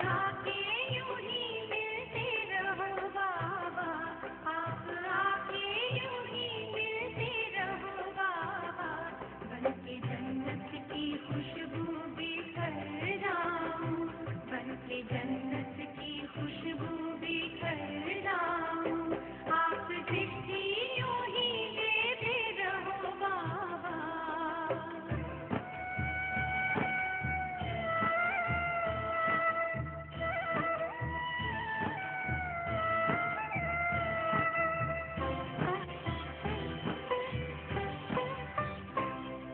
आके यूं ही मिलते रहो बाबा, आप आके यूं ही मिलते रहो बाबा, बनके जन्नत की खुशबू बिखर जाऊं, बनके जन्नत की खुशबू बिखर जाऊं, आप दृष्टि यूं ही देते रहो बाबा।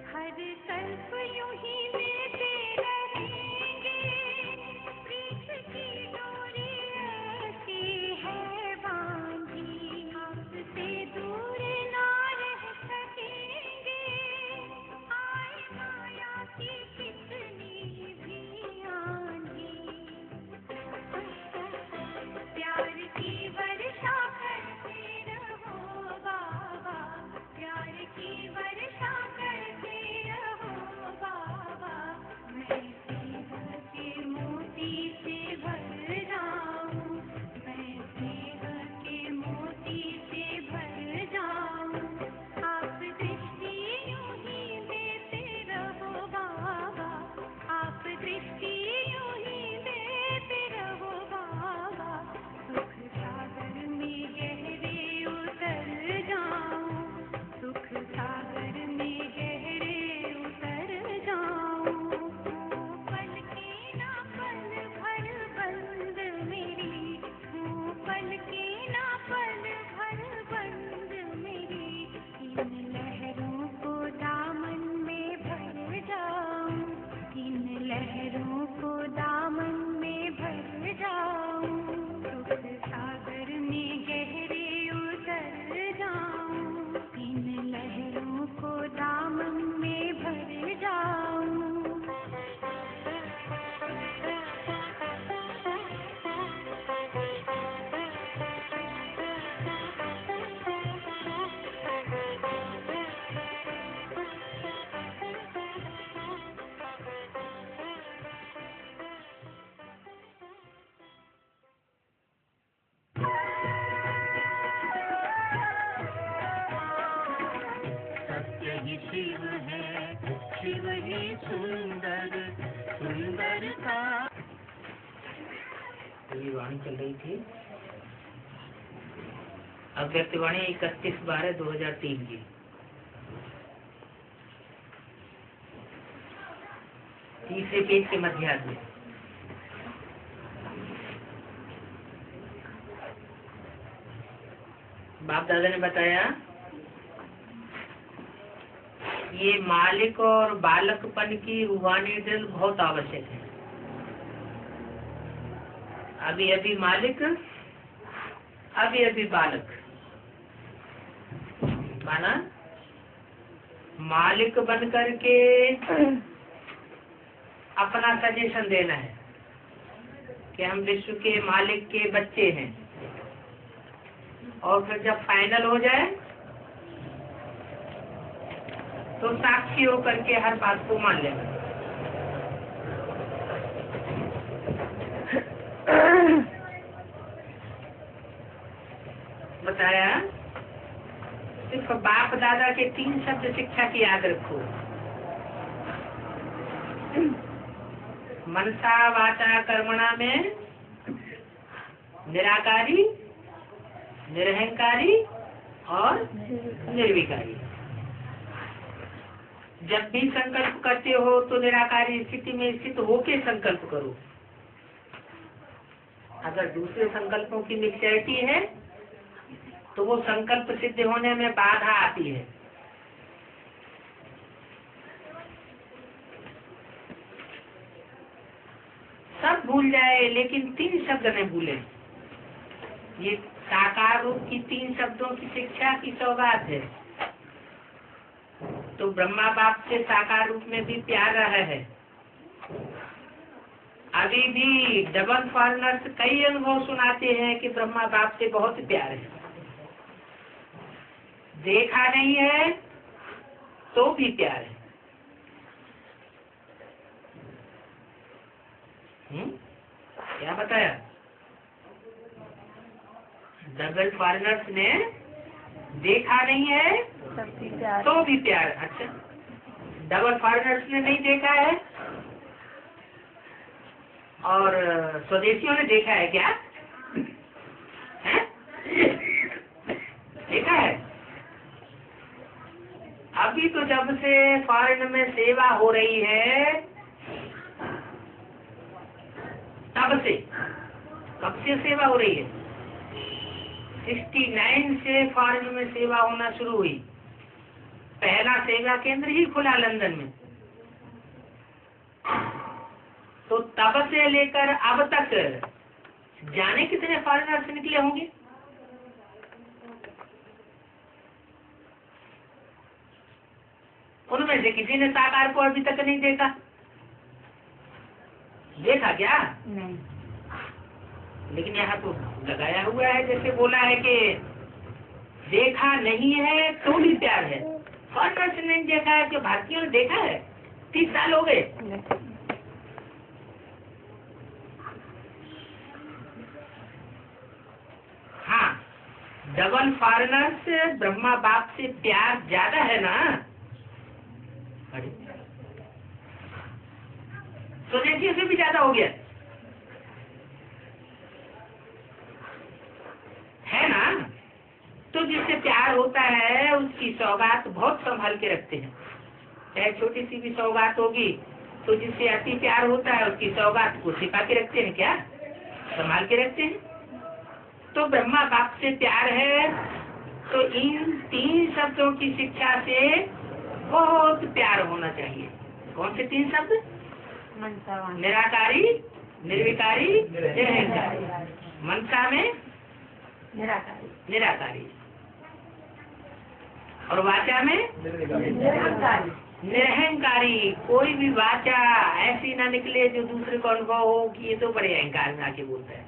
हर कल्प यूं ही मिलते रहेंगे, प्रीत की डोरी ऐसी है बांधी, आपसे दूर ना रह सकेंगे, आए माया की कितनी भी आंधी, प्यार की वर्षा करते रहो बाबा, प्यार की वर्षा करते रहो बाबा, मैं स्नेह के मोती से भर जाऊं, मैं स्नेह के मोती से भर जाऊं, आप दृष्टि यूं ही देते रहो बाबा, आप दृष्टि यूं ही देते रहो बाबा, सुख सागर में गहरे उतर जाऊं, सुख सागर में गहरे उतर जाऊं, पल के ना पल भर बंद मेरी, पल के ना पल भर बंद मेरी, इन लहरों को दामन में भर जाऊं, इन लहरों को दामन में भर जाऊं, सुख सागर में गहरे उतर जाऊं, इन लहरों को दामन में भर जाऊं। सत्य ही शिव है, शिव ही सुंदर सुंदर था। ये वाणी चल रही थी अव्यक्तवाणी 31/12/2003 की। तीसरे पेज के मध्यार्ध में बाप दादा ने बताया ये मालिक और बालकपन की रूहानी ड्रिल बहुत आवश्यक है। अभी अभी मालिक, अभी अभी बालक, माना मालिक बन करके अपना सजेशन देना है कि हम विश्व के मालिक के बच्चे हैं, और फिर जब फाइनल हो जाए तो साक्षी होकर के हर बात को मान लेना। बताया सिर्फ बाप दादा के 3 शब्द शिक्षा की याद रखो, मनसा वाचा कर्मणा में निराकारी, निरहंकारी और निर्विकारी। जब भी संकल्प करते हो तो निराकारी स्थिति में स्थित होके संकल्प करो। अगर दूसरे संकल्पों की मिक्सचरिटी है तो वो संकल्प सिद्ध होने में बाधा आती है। सब भूल जाए लेकिन 3 शब्द न भूले। ये साकार रूप की 3 शब्दों की शिक्षा की सौगात है। तो ब्रह्मा बाप से साकार रूप में भी प्यार रहा है। अभी भी डबल फॉरनर्स कई अनुभव सुनाते हैं कि ब्रह्मा बाप से बहुत प्यार है। देखा नहीं है तो भी प्यार है। क्या बताया? डबल फॉरेनर्स ने देखा नहीं है तो भी प्यार। अच्छा, डबल फॉरेनर्स ने नहीं देखा है और स्वदेशियों ने देखा है क्या? है? देखा है? अभी तो जब से फॉरेन में सेवा हो रही है तब से, कब से सेवा हो रही है? 69 से फॉरेन में सेवा होना शुरू हुई। पहला सेवा केंद्र ही खुला लंदन में। तो तब से लेकर अब तक जाने कितने फॉरेनर्स निकले होंगे? उनमें से किसी ने साकार को अभी तक नहीं देखा। देखा क्या? नहीं। लेकिन यहाँ तो लगाया हुआ है, जैसे बोला है कि देखा नहीं है तो भी प्यार है। फॉरेनर्स ने देखा है, जो भारतीयों ने देखा है। 30 साल हो गए। हाँ, डबल फॉरेनर्स ब्रह्मा बाप से प्यार ज्यादा है ना। स्वदेशियों से भी ज्यादा हो गया है ना। तो जिससे प्यार होता है उसकी सौगात बहुत संभाल के रखते हैं। चाहे छोटी सी भी सौगात होगी तो जिससे अति प्यार होता है उसकी सौगात को छिपा के रखते हैं, क्या संभाल के रखते हैं। तो ब्रह्मा बाप से प्यार है तो इन 3 शब्दों की शिक्षा से बहुत प्यार होना चाहिए। कौन से 3 शब्द? निराकारी, निर्विकारी, निरहंकारी। मनसा में निराकारी और वाचा में निरहंकारी। कोई भी वाचा ऐसी ना निकले जो दूसरे को अनुभव हो कि ये तो बड़े अहंकार में आके बोलता है।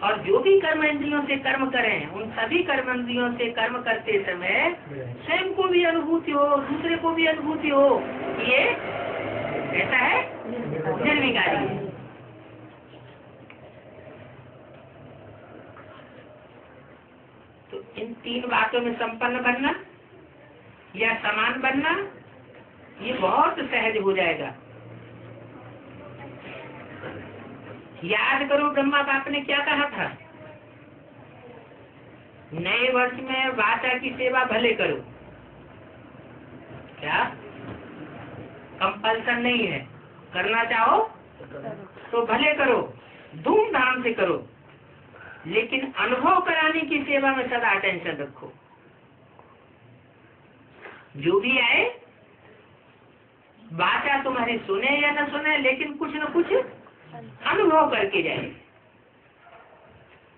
और जो भी कर्म इंद्रियों से कर्म करें, उन सभी कर्म इंद्रियों से कर्म करते समय स्वयं को भी अनुभूति हो, दूसरे को भी अनुभूति हो। ये ऐसा है निर्विकारी है। तो इन 3 बातों में संपन्न बनना या समान बनना ये बहुत सहज हो जाएगा। याद करो ब्रह्मा बाप ने क्या कहा था? नए वर्ष में वाचा की सेवा भले करो। क्या कंपल्सन नहीं है, करना चाहो तो भले करो, धूमधाम से करो, लेकिन अनुभव कराने की सेवा में सदा अटेंशन रखो। जो भी आए वाचा तुम्हारी सुने या न सुने, लेकिन कुछ न कुछ अनुभव करके जाए।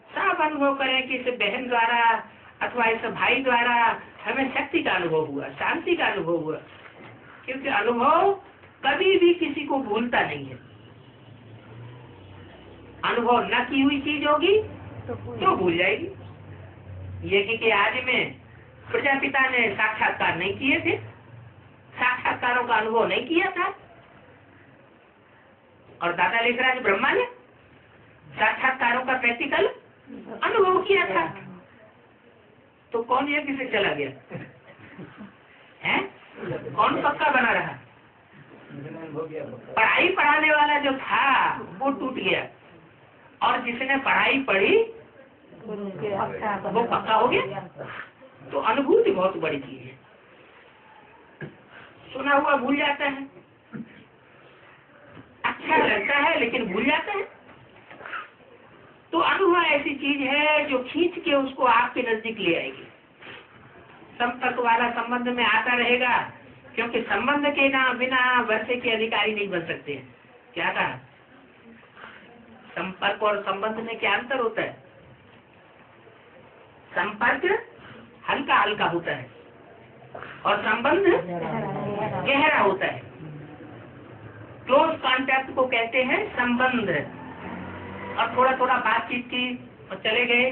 सब अनुभव करें कि इस बहन द्वारा अथवा इस भाई द्वारा हमें शक्ति का अनुभव हुआ, शांति का अनुभव हुआ। क्योंकि अनुभव कभी भी किसी को भूलता नहीं है। अनुभव न की हुई चीज होगी तो भूल जाएगी। यज्ञ के आदि में प्रजापिता ने साक्षात्कार नहीं किए थे, साक्षात्कारों का अनुभव नहीं किया था। और दादा लेखराज ब्रह्मा ने साक्षात्कारों का प्रैक्टिकल अनुभव किया था। तो कौन यज्ञ से चला गया है? कौन पक्का बना रहा? पढ़ाई पढ़ाने वाला जो था वो टूट गया, और जिसने पढ़ाई पढ़ी वो पक्का हो गया। तो अनुभूति बहुत बड़ी चीज है। सुना हुआ भूल जाता है, अच्छा लगता है लेकिन भूल जाता है। तो अनुभव ऐसी चीज है जो खींच के उसको आपके नजदीक ले आएगी। संपर्क वाला संबंध में आता रहेगा, क्योंकि संबंध के बिना वर्षे के अधिकारी नहीं बन सकते। क्या कहा? संपर्क और संबंध में क्या अंतर होता है? संपर्क हल्का हल्का होता है और संबंध गहरा होता है। क्लोज कांटेक्ट को कहते हैं संबंध। और थोड़ा थोड़ा बातचीत की और चले गए,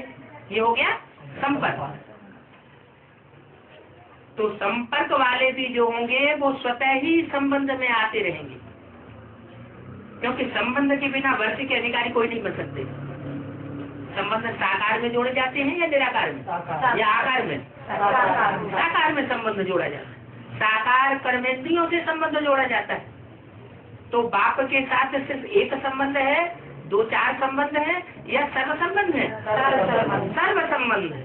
ये हो गया संपर्क। तो संपर्क वाले भी जो होंगे वो स्वतः ही संबंध में आते रहेंगे। क्योंकि संबंध के बिना वर्ष के अधिकारी कोई नहीं बन सकते। संबंध साकार में जोड़े जाते हैं या निराकार में या आकार में? साकार में संबंध जोड़ा जाता है। साकार कर्मेंद्रियों से संबंध जोड़ा जाता है। तो बाप के साथ सिर्फ एक संबंध है, 2-4 संबंध है या सर्व संबंध है? सर्व संबंध है।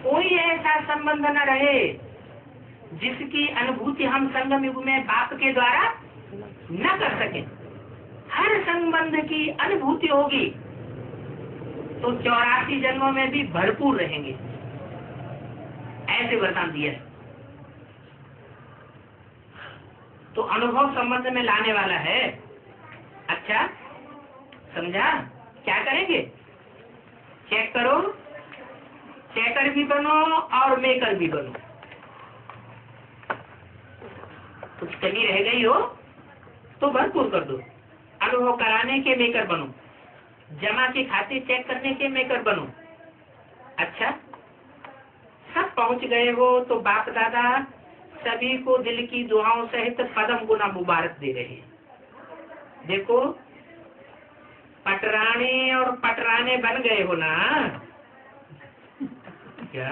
कोई ऐसा संबंध न रहे जिसकी अनुभूति हम संगम युग में बाप के द्वारा न कर सके। हर संबंध की अनुभूति होगी तो 84 जन्मों में भी भरपूर रहेंगे, ऐसे वरदान दिया है। तो अनुभव संबंध में लाने वाला है। अच्छा समझा? क्या करेंगे? चेक करो, चेकर भी बनो और मेकर भी बनो। कुछ कमी रह गई हो तो भरपूर कर दो। अनुभव कराने के मेकर बनो, जमा के खाते चेक करने के मेकर बनो। अच्छा सब पहुंच गए हो तो बाप दादा सभी को दिल की दुआओं सहित पदम गुना मुबारक दे रहे हैं। देखो पटराने और पटराने बन गए हो ना? क्या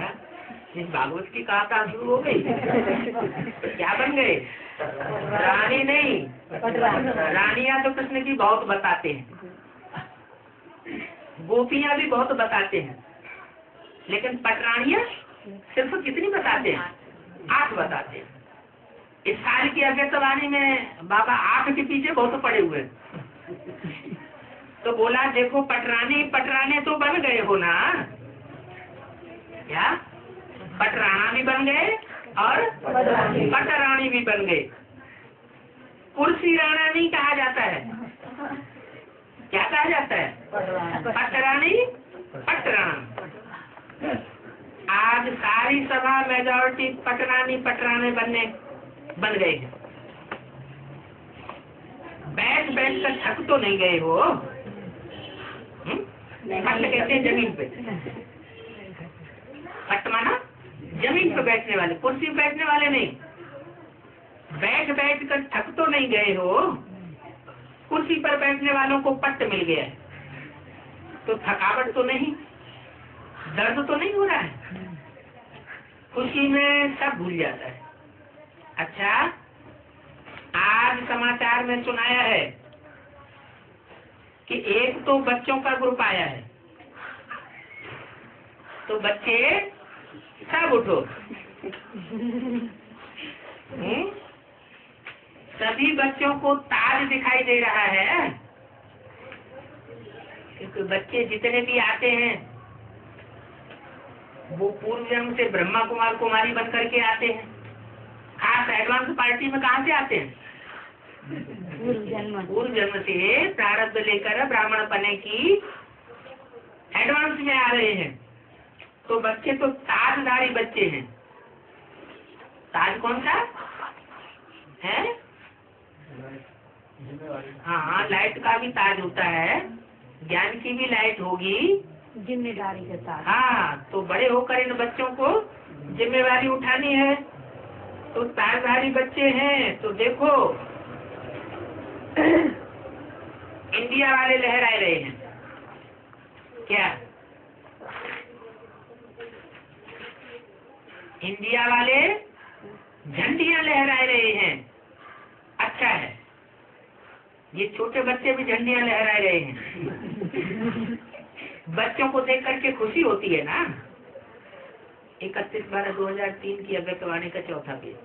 इस भागवत की कथा शुरू हो गई? क्या बन गए? रानी नहीं, रानियां तो कृष्ण की बहुत बताते हैं, गोपियां भी बहुत बताते हैं, लेकिन पटरानियां सिर्फ कितनी बताते हैं? 8 बताते हैं। इस साल की अगस्तवाणी में बाबा 8 के पीछे बहुत पड़े हुए हैं। तो बोला देखो पटरानी पटराने तो बन गए हो ना? क्या पटराना भी बन गए और पटरानी भी बन गए। कुर्सी राणा नहीं कहा जाता है, क्या कहा जाता है? पटरानी पटराना। आज सारी सभा मेजॉरिटी पटरानी पटराने बन गए हैं। बैठ बैठ कर थक तो नहीं गए हो? पट कहते हैं जमीन पे, पट माना जमीन पे बैठने वाले, कुर्सी पे बैठने वाले नहीं। बैठ बैठ कर थक तो नहीं गए हो? कुर्सी पर बैठने वालों को पट मिल गया है तो थकावट तो नहीं, दर्द तो नहीं हो रहा है, खुशी में सब भूल जाता है। अच्छा आज समाचार में सुनाया है कि एक तो बच्चों का ग्रुप आया है, तो बच्चे सब उठो। सभी बच्चों को ताज दिखाई दे रहा है, क्योंकि बच्चे जितने भी आते हैं वो पूर्व जन्म से ब्रह्मा कुमार कुमारी बन करके आते हैं। खास एडवांस पार्टी में कहाँ से आते हैं? पूर्व जन्म से प्रारब्ध लेकर ब्राह्मण बने की एडवांस में आ रहे हैं। तो बच्चे तो ताजधारी बच्चे हैं। ताज कौन सा है? हाँ लाइट का भी ताज होता है, ज्ञान की भी लाइट होगी, जिम्मेदारी के साथ। हाँ तो बड़े होकर इन बच्चों को जिम्मेवारी उठानी है। तो ताजधारी बच्चे हैं तो देखो इंडिया वाले लहरा रहे हैं। क्या इंडिया वाले झंडियां लहरा रहे हैं? अच्छा है, ये छोटे बच्चे भी झंडियां लहरा रहे हैं। बच्चों को देख करके खुशी होती है ना। 31/12/2003 की अव्यक्तवाणी का 4था पेज।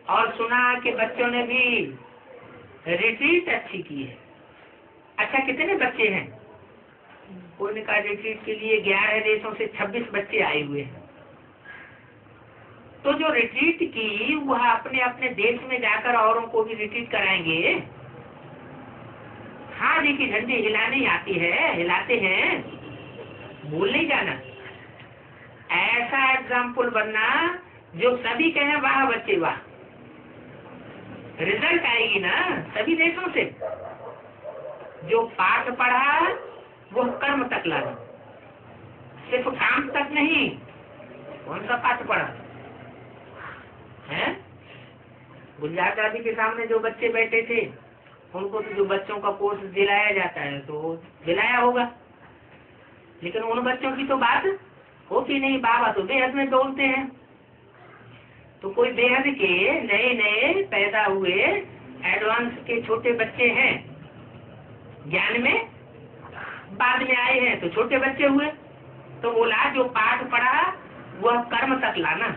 और सुना कि बच्चों ने भी रिट्रीट अच्छी की है। अच्छा कितने बच्चे हैं? कोई का रिट्रीट के लिए 11 देशों से 26 बच्चे आए हुए हैं। तो जो रिट्रीट की वह अपने अपने देश में जाकर औरों को भी रिट्रीट कराएंगे। हाँ जी की झंडी हिलानी आती है, हिलाते हैं, भूल नहीं जाना। ऐसा एग्जाम्पल बनना जो सभी कहें वाह बच्चे वाह। रिजल्ट आएगी ना सभी देशों से। जो पाठ पढ़ा वो कर्म तक लाना, सिर्फ काम तक नहीं। कौन सा पाठ पढ़ा है? गुलजार दादी के सामने जो बच्चे बैठे थे उनको तो जो बच्चों का कोर्स दिलाया जाता है तो दिलाया होगा, लेकिन उन बच्चों की तो बात होती नहीं। बाबा तो बेहद में बोलते हैं। तो कोई बेहद के नए नए पैदा हुए एडवांस के छोटे बच्चे हैं, ज्ञान में बाद में आए हैं तो छोटे बच्चे हुए, तो बोला जो पाठ पढ़ा वह कर्म तक लाना,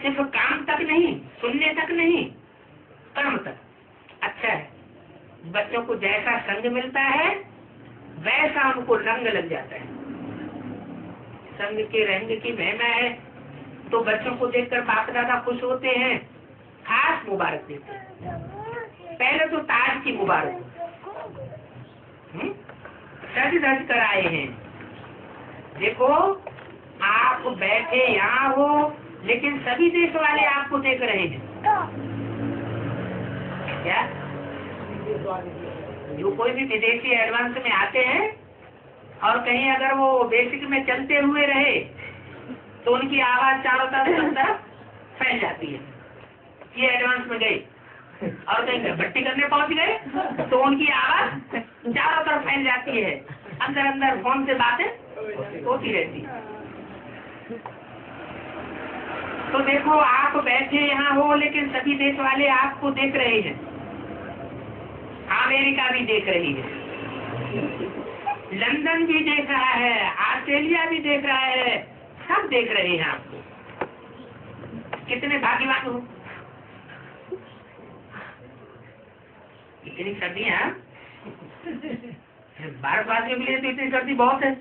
सिर्फ काम तक नहीं, सुनने तक नहीं, कर्म तक। अच्छा है, बच्चों को जैसा संग मिलता है वैसा उनको रंग लग जाता है। संग के रंग की महिमा है, तो बच्चों को देखकर बाप दादा खुश होते हैं, खास मुबारक देते हैं। पहले तो ताज की मुबारक सज धज कर आए हैं। देखो आप बैठे यहाँ हो, लेकिन सभी देश वाले आपको देख रहे हैं। क्या जो कोई भी विदेशी एडवांस में आते हैं और कहीं अगर वो बेसिक में चलते हुए रहे तो उनकी आवाज चारों तरफ फैल जाती है। ये एडवांस में गए और कहीं भट्टी करने पहुंच गए तो उनकी आवाज चारों तरफ फैल जाती है, अंदर अंदर फोन से बातें होती रहती है। तो देखो आप बैठे यहाँ हो, लेकिन सभी देश वाले आपको देख रहे हैं। अमेरिका भी देख रही है, लंदन भी देख रहा है, ऑस्ट्रेलिया भी देख रहा है, सब देख रहे हैं आपको। कितने भाग्यवान हो। इतनी सर्दियाँ भारतवासियों के लिए तो इतनी सर्दी बहुत है।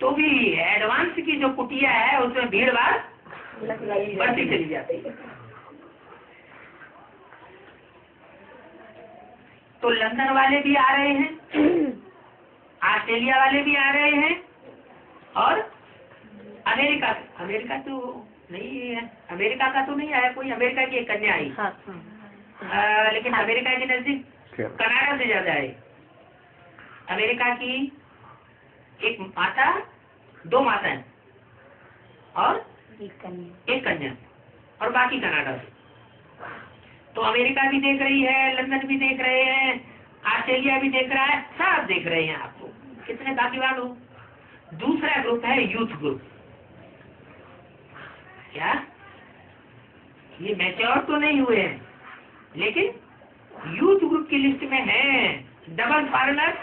तो भी एडवांस की जो कुटिया है उसमें भीड़ भाड़ बढ़ती चली जाती है। तो लंदन वाले भी आ रहे हैं, ऑस्ट्रेलिया वाले भी आ रहे हैं, और अमेरिका तो नहीं है, अमेरिका का तो नहीं आया कोई। अमेरिका की एक कन्या आई, लेकिन अमेरिका के नजदीक कनाडा से ज्यादा है। अमेरिका की एक माता, दो माताएं और एक कन्या, और बाकी कनाडा से। तो अमेरिका भी देख रही है, लंदन भी देख रहे हैं, ऑस्ट्रेलिया भी देख रहा है, सब देख रहे हैं आपको। कितने भाग्यवान हो। दूसरा ग्रुप है यूथ ग्रुप। क्या ये मैच्योर तो नहीं हुए हैं, लेकिन यूथ ग्रुप की लिस्ट में है डबल फॉरेनर,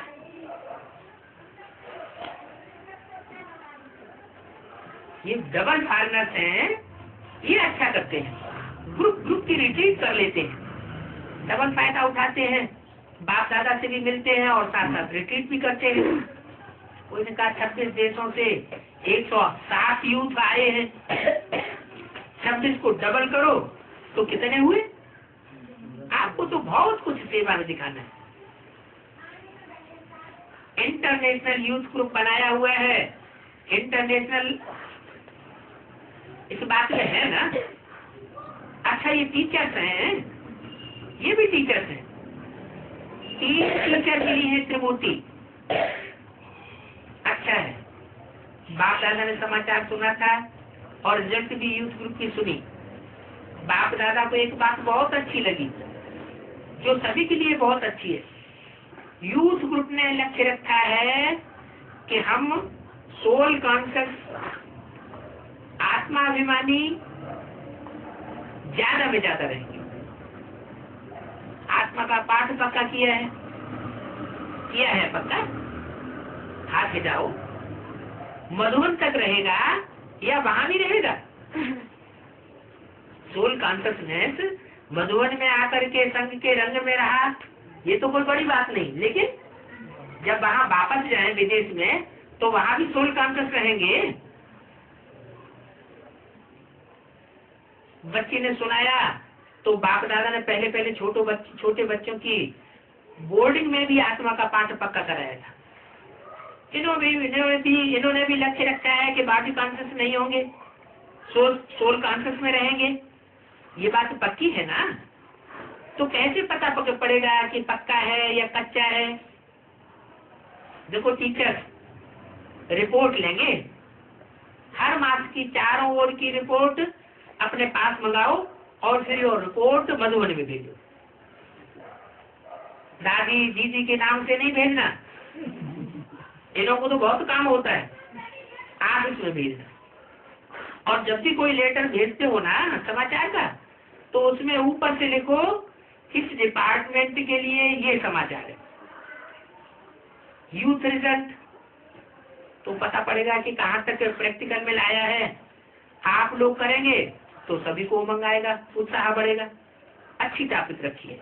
ये डबल फॉरेनर्स हैं, ये अच्छा करते हैं, ग्रुप की रिट्रीट कर लेते हैं, डबल फायदा उठाते हैं, बाप दादा से भी मिलते हैं और साथ साथ रिट्रीट भी करते हैं। कोई ने कहा 26 देशों से 107 यूथ आए हैं, 26 को डबल करो तो कितने हुए। आपको तो बहुत कुछ सेवा में दिखाना है। इंटरनेशनल यूथ ग्रुप बनाया हुआ है। इंटरनेशनल इस बात में है ना। अच्छा ये टीचर्स हैं, ये भी टीचर्स हैं। 3 टीचर मिली है त्रिमूर्ति। अच्छा है, बाप दादा ने समाचार सुना था और रिजल्ट भी यूथ ग्रुप की सुनी। बाप दादा को एक बात बहुत अच्छी लगी, जो सभी के लिए बहुत अच्छी है। यूथ ग्रुप ने लक्ष्य रखा है कि हम सोल कॉन्शियस, आत्माभिमानी ज्यादा में ज्यादा रहेंगे। आत्मा का पाठ पक्का किया है पक्का। हाथ हिलाओ। मधुबन तक रहेगा या वहां भी रहेगा। सोल कॉन्शियसनेस मधुबन में आकर के संघ के रंग में रहा, ये तो कोई बड़ी बात नहीं, लेकिन जब वहां वापस जाए विदेश में तो वहां भी सोल कॉन्शियस रहेंगे। बच्ची ने सुनाया तो बाप दादा ने पहले छोटे बच्चों की बोर्डिंग में भी आत्मा का पाठ पक्का कराया था। इन्होंने भी लक्ष्य रखा है कि बॉडी कॉन्शियस नहीं होंगे, सोल कॉन्शियस में रहेंगे। ये बात पक्की है ना। तो कैसे पता पड़ेगा कि पक्का है या कच्चा है। देखो टीचर्स रिपोर्ट लेंगे, हर मास की चारों ओर की रिपोर्ट अपने पास मंगाओ और फिर ये रिपोर्ट मधुबन में भेजो। दादी दीदी के नाम से नहीं भेजना, इन लोगों को तो बहुत काम होता है, आप इसमें भेजना। और जब भी कोई लेटर भेजते हो ना समाचार का, तो उसमें ऊपर से लिखो किस डिपार्टमेंट के लिए ये समाचार है। यूथ रिजल्ट तो पता पड़ेगा कि कहाँ तक प्रैक्टिकल में लाया है। आप लोग करेंगे तो सभी को उमंग आएगा, उत्साह बढ़ेगा। अच्छी टॉपिक रखिए,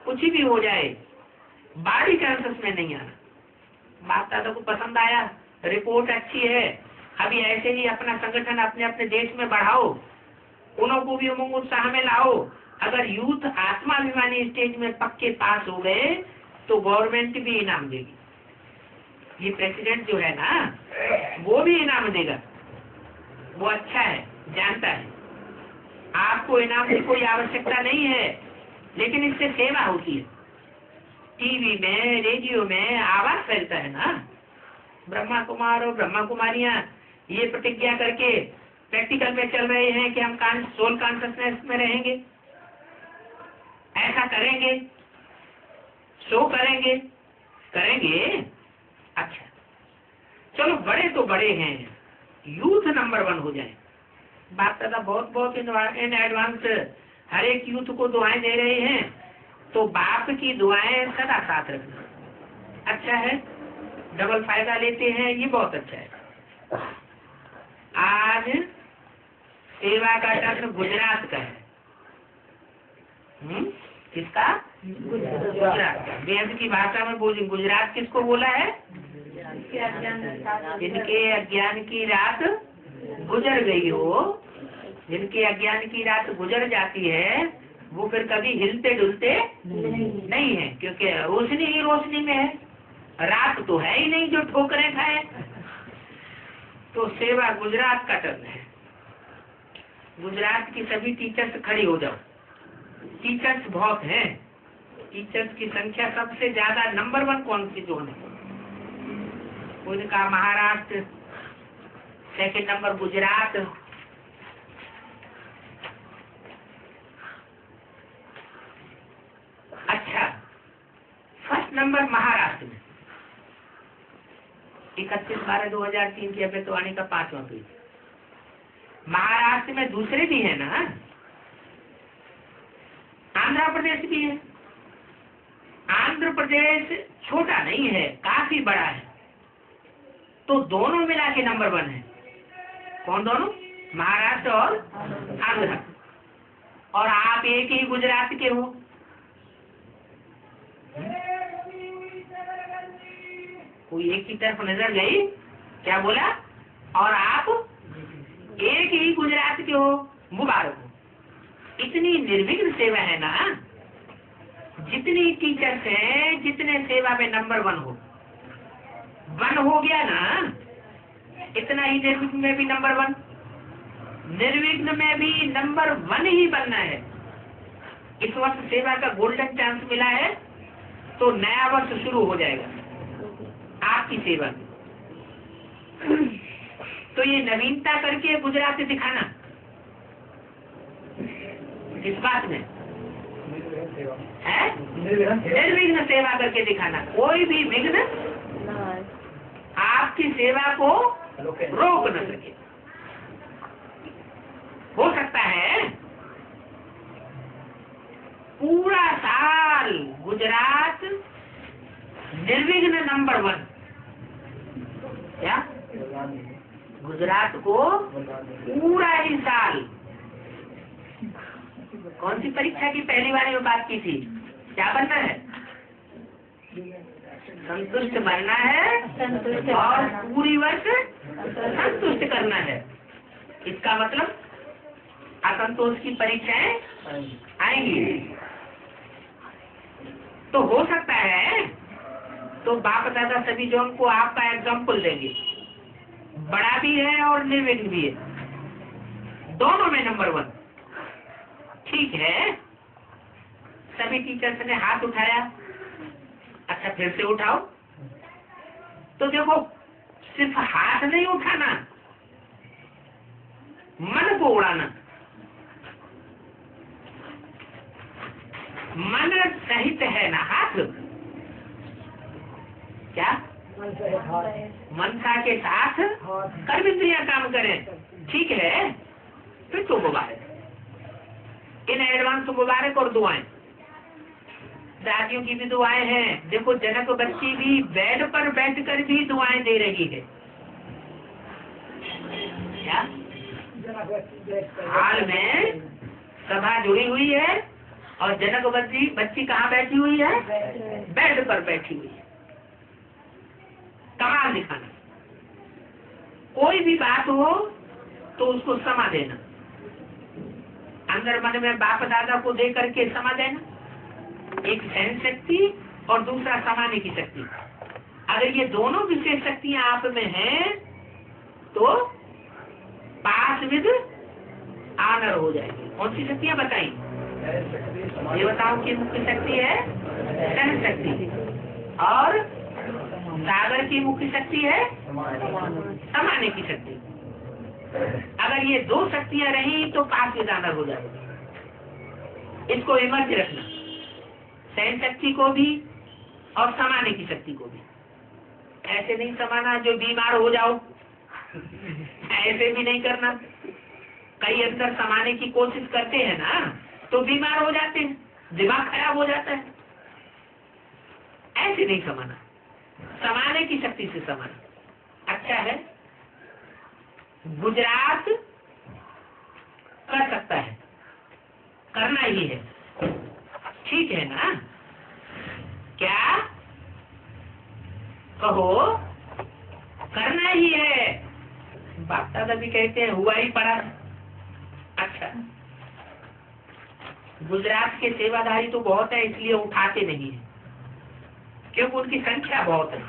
कुछ भी हो जाए बारी चांसेस में नहीं आना। बात दादा को पसंद आया, रिपोर्ट अच्छी है, अभी ऐसे ही अपना संगठन अपने अपने देश में बढ़ाओ, उन्हों को भी उमंग उत्साह में लाओ। अगर यूथ आत्माभिमानी स्टेज में पक्के पास हो गए तो गवर्नमेंट भी इनाम देगी। ये प्रेसिडेंट जो है ना वो भी इनाम देगा, वो अच्छा है, जानता है। आपको इनाम की कोई आवश्यकता नहीं है, लेकिन इससे सेवा होती है। टीवी में रेडियो में आवाज फैलता है ना, ब्रह्मा कुमार और ब्रह्मा कुमारियां ये प्रतिज्ञा करके प्रैक्टिकल में चल रहे हैं कि हम सोल कॉन्शसनेस में रहेंगे, ऐसा करेंगे, सो करेंगे। अच्छा चलो, बड़े तो बड़े हैं, यूथ नंबर 1 हो जाए। बाप दादा बहुत बहुत इन एडवांस हर एक यूथ को दुआएं दे रहे हैं, तो बाप की दुआएं सदा साथ रखना अच्छा है, डबल फायदा लेते हैं, ये बहुत अच्छा है। आज सेवा का टर्न गुजरात का है। किसका? गुजरात का। वेद की भाषा में बोली, गुजरात किसको बोला है? जिनके अज्ञान की रात गुजर गई हो, जिनके अज्ञान की रात गुजर जाती है, वो फिर कभी हिलते डुलते नहीं है, क्योंकि रोशनी ही रोशनी में है, रात तो है ही नहीं जो ठोकरें खाए। तो सेवा गुजरात का टर्न है। गुजरात की सभी टीचर्स खड़ी हो जाओ। टीचर्स बहुत हैं, टीचर्स की संख्या सबसे ज्यादा नंबर 1 कौन सी जोन है? उनका महाराष्ट्र, सेकंड नंबर गुजरात, अच्छा फर्स्ट नंबर महाराष्ट्र में 31/12/2003 की अभ्यर्थवाणी का 5वां पेज। महाराष्ट्र में दूसरे भी है ना, आंध्र प्रदेश भी है। आंध्र प्रदेश छोटा नहीं है, काफी बड़ा है, तो दोनों मिला के नंबर 1 है। कौन दोनों? महाराष्ट्र और आंध्र। और आप एक ही गुजरात के हो। कोई एक की तरफ नजर गई, क्या बोला? और आप एक ही गुजरात के हो, मुबारक हो। इतनी निर्विघ्न सेवा है ना, जितनी टीचर्स हैं, जितने सेवा में नंबर 1 हो, 1 हो गया ना, इतना ही निर्विघ्न में भी नंबर 1, निर्विघ्न में भी नंबर 1 ही बनना है। इस वर्ष सेवा का गोल्डन चांस मिला है, तो नया वर्ष शुरू हो जाएगा आपकी सेवा। तो ये नवीनता करके गुजरात दिखाना, इस बात में है निर्विघ्न सेवा करके दिखाना। कोई भी विघ्न आपकी सेवा को रोक न सके। हो सकता है पूरा साल गुजरात निर्विघ्न नंबर 1, क्या गुजरात को पूरा ही साल। कौन सी परीक्षा की पहली बार में बात की थी? क्या बनना है? संतुष्ट बनना है और पूरी वर्ष संतुष्ट करना है। इसका मतलब असंतोष की परीक्षाएं आएंगी। तो हो सकता है तो बाप दादा सभी जोन को आपका एग्जाम्पल देंगे, बड़ा भी है और निर्विघ्न भी है, दोनों में नंबर 1। ठीक है, सभी टीचर्स ने हाथ उठाया। अच्छा फिर से उठाओ। तो देखो, सिर्फ हाथ नहीं उठाना, मन को उड़ाना। मन सहित है ना हाथ, क्या मनसा के साथ कर्म इंद्रियां काम करें, ठीक है, फिर तो मुबारक। इन एडवांस मुबारक और दुआएं, दादियों की भी दुआएं हैं। देखो जनक बच्ची भी बेड पर बैठकर भी दुआएं दे रही है, क्या हाल में सभा जुड़ी हुई है और जनक बच्ची कहाँ बैठी हुई है? बेड पर बैठी हुई है। कमाल दिखाना, कोई भी बात हो तो उसको समा देना, अंदर मन में बाप दादा को दे करके समा देना, एक सहन शक्ति और दूसरा समाने की शक्ति। अगर ये दोनों विशेष शक्तियां आप में हैं तो पास विद आनर हो जाएगी। कौन सी शक्तियां बताई? देवताओं की मुख्य शक्ति है सहन शक्ति और सागर की मुख्य शक्ति है समाने की शक्ति। अगर ये दो शक्तियां रही तो पास विद आनर हो जाएगी। इसको इमर्ज रखना, सहन शक्ति को भी और समाने की शक्ति को भी। ऐसे नहीं समाना जो बीमार हो जाओ, ऐसे भी नहीं करना। कई अंदर समाने की कोशिश करते हैं ना तो बीमार हो जाते हैं, दिमाग खराब हो जाता है। ऐसे नहीं समाना, समाने की शक्ति से समाना। अच्छा है, गुजरात कर सकता है, करना ही है, ठीक है ना? क्या कहो, करना ही है। बाप दादा भी कहते हैं हुआ ही पड़ा। अच्छा, गुजरात के सेवाधारी तो बहुत है, इसलिए उठाते नहीं है, क्योंकि उनकी संख्या बहुत है।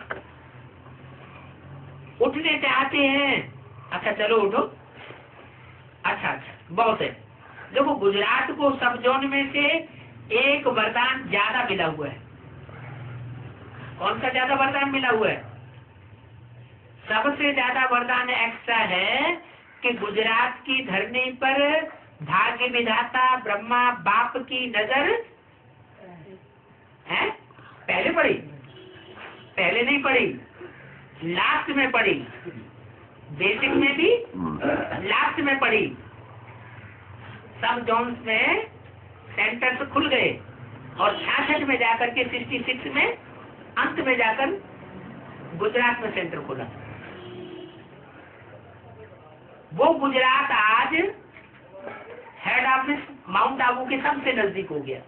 उठने चाहते हैं, अच्छा चलो उठो, अच्छा बहुत है। देखो गुजरात को सब जोन में से एक वरदान ज्यादा मिला हुआ है। कौन सा ज्यादा वरदान मिला हुआ है? सबसे ज्यादा वरदान ऐसा है कि गुजरात की धरनी पर भाग्य विधाता ब्रह्मा बाप की नजर है। पहले पड़ी, पहले नहीं पड़ी, लास्ट में पड़ी। बेसिक में भी लास्ट में पड़ी। सब जोन्स में सेंटर्स खुल गए और 66 में जाकर के 66 में अंत में जाकर गुजरात में सेंटर खुला। वो गुजरात आज हेड ऑफिस माउंट आबू के सबसे नजदीक हो गया।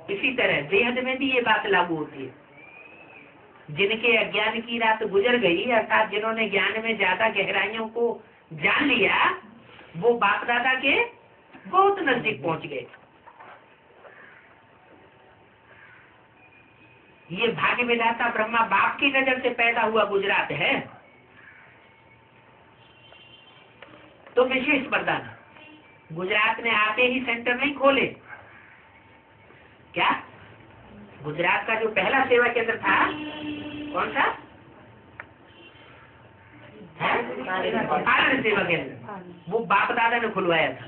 इसी तरह बेहद में भी ये बात लागू होती है। जिनके अज्ञान की रात गुजर गई, अर्थात जिन्होंने ज्ञान में ज्यादा गहराइयों को जान लिया, वो बाप दादा के बहुत नजदीक पहुंच गए। ये भाग्य विधाता ब्रह्मा बाप की नजर से पैदा हुआ गुजरात है। तो विशेष वरदान, गुजरात ने आते ही सेंटर नहीं खोले। क्या गुजरात का जो पहला सेवा केंद्र था, कौन सा है? आनंद सेवा केंद्र, वो बाप दादा ने खुलवाया था।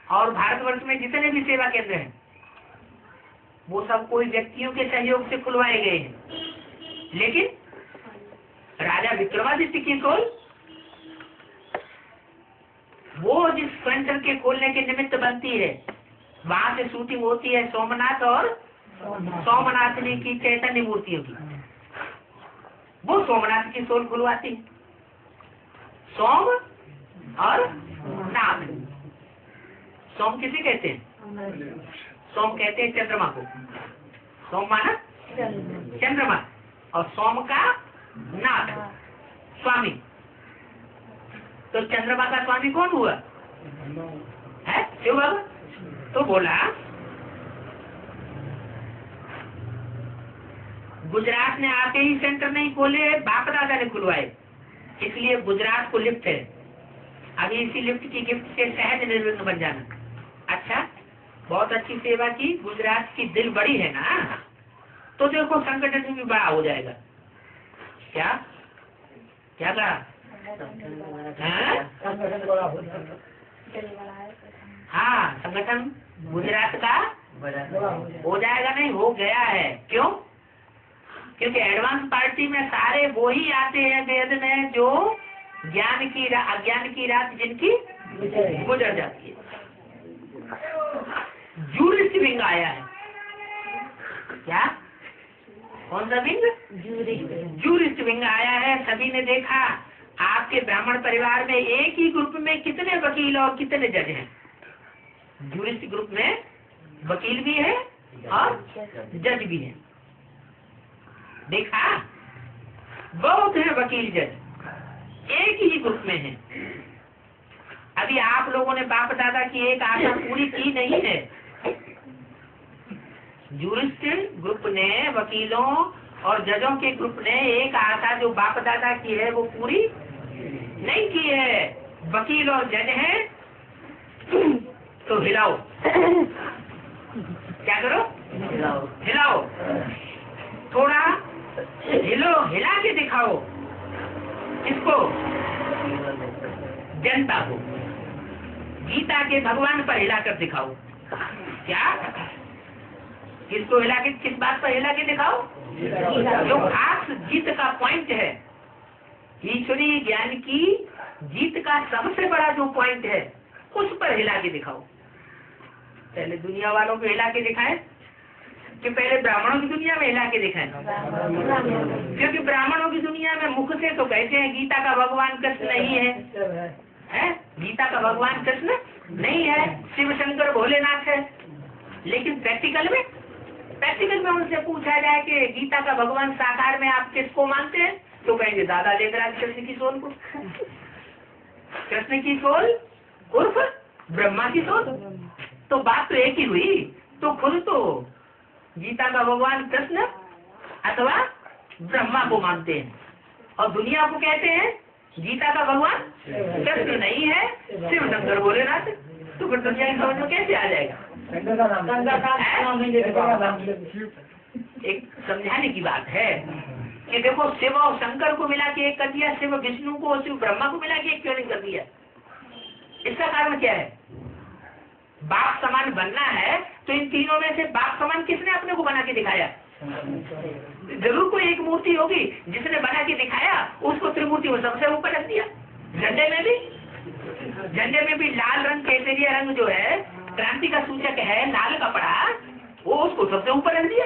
और भारतवर्ष में जितने भी सेवा केंद्र हैं वो सब कोई व्यक्तियों के सहयोग से खुलवाए गए हैं। लेकिन राजा विक्रमादित्य की सोच, वो जिस सेंटर के खोलने के निमित्त बनती है, वहां से शूटिंग होती है सोमनाथ और सोमनाथनी की चैतन्य मूर्तियों की। वो सोमनाथ की सोल खुलवाती है। सोम और नाथ। सोम किसे कहते हैं? सोम कहते हैं चंद्रमा को। सोम माना चंद्रमा, और सोम का नाथ स्वामी। तो चंद्रमा का स्वामी कौन हुआ है? शिव बाबा। तो बोला गुजरात ने आते ही सेंटर नहीं खोले, बाप दादा ने खुलवाए, इसलिए गुजरात को लिफ्ट है। अभी इसी लिफ्ट की गिफ्ट से सहज निर्विघ्न बन जाना। अच्छा, बहुत अच्छी सेवा की, गुजरात की दिल बड़ी है ना, तो देखो संगठन भी बड़ा हो जाएगा। क्या कहा? हाँ, संगठन गुजरात का हो जाएगा, नहीं हो गया है। क्यों? क्योंकि एडवांस पार्टी में सारे वो ही आते हैं वेद में जो अज्ञान की रात जिनकी गुजर जाती है। जूरिस्ट विंग आया है। क्या? कौन सा विंग? जूरिस्ट विंग आया है। सभी ने देखा आपके ब्राह्मण परिवार में एक ही ग्रुप में कितने वकील और कितने जज हैं। जूरिस्ट ग्रुप में वकील भी है और जज भी है। देखा, बहुत है वकील जज, एक ही ग्रुप में है। अभी आप लोगों ने बाप दादा की एक आशा पूरी की नहीं है। जूरिस्ट ग्रुप ने, वकीलों और जजों के ग्रुप ने एक आशा जो बाप दादा की है वो पूरी नहीं की है। वकील और जज हैं तो हिलाओ। क्या करो? हिलाओ, थोड़ा हिलो, हिला के दिखाओ। किसको? जनता को। गीता के भगवान पर हिला कर दिखाओ। क्या? किसको हिला के, किस बात पर हिला के दिखाओ? जो खास जीत का पॉइंट है, ईश्वरीय ज्ञान की जीत का सबसे बड़ा जो पॉइंट है, उस पर हिला के दिखाओ। पहले दुनिया वालों को हिला के दिखाए कि पहले ब्राह्मणों की दुनिया में हिला के दिखाएं? क्योंकि ब्राह्मणों की दुनिया में मुख से तो कहते हैं गीता का भगवान कृष्ण नहीं है, गीता का भगवान कृष्ण नहीं है, शिव शंकर भोलेनाथ है। लेकिन प्रैक्टिकल में उनसे पूछा जाए कि गीता का भगवान साकार में आप किसको मानते हैं, तो कहेंगे दादा लेखराज कृष्ण की सोल को। कृष्ण की सोल उर्फ ब्रह्मा की सोल। तो बात तो एक ही हुई। तो खुद तो गीता का भगवान कृष्ण अथवा ब्रह्मा को मानते हैं और दुनिया को कहते हैं गीता का भगवान कृष्ण नहीं है, शिव शंकर भोलेनाथ। तो फिर दुनिया की समझ में कैसे आ जाएगा? एक समझाने की बात है कि देखो, शिव और शंकर को मिला के एक कर दिया, शिव विष्णु को और शिव ब्रह्मा को मिला के एक क्यों नहीं कर दिया? इसका कारण क्या है? बाप समान बनना है तो इन तीनों में से बाप समान किसने अपने को बना के दिखाया? जरूर कोई एक मूर्ति होगी जिसने बना के दिखाया, उसको त्रिमूर्ति में सबसे ऊपर रख दिया। झंडे में भी लाल रंग, केसरिया रंग जो है क्रांति का सूचक है, लाल कपड़ा, वो उसको सबसे ऊपर रख दिया।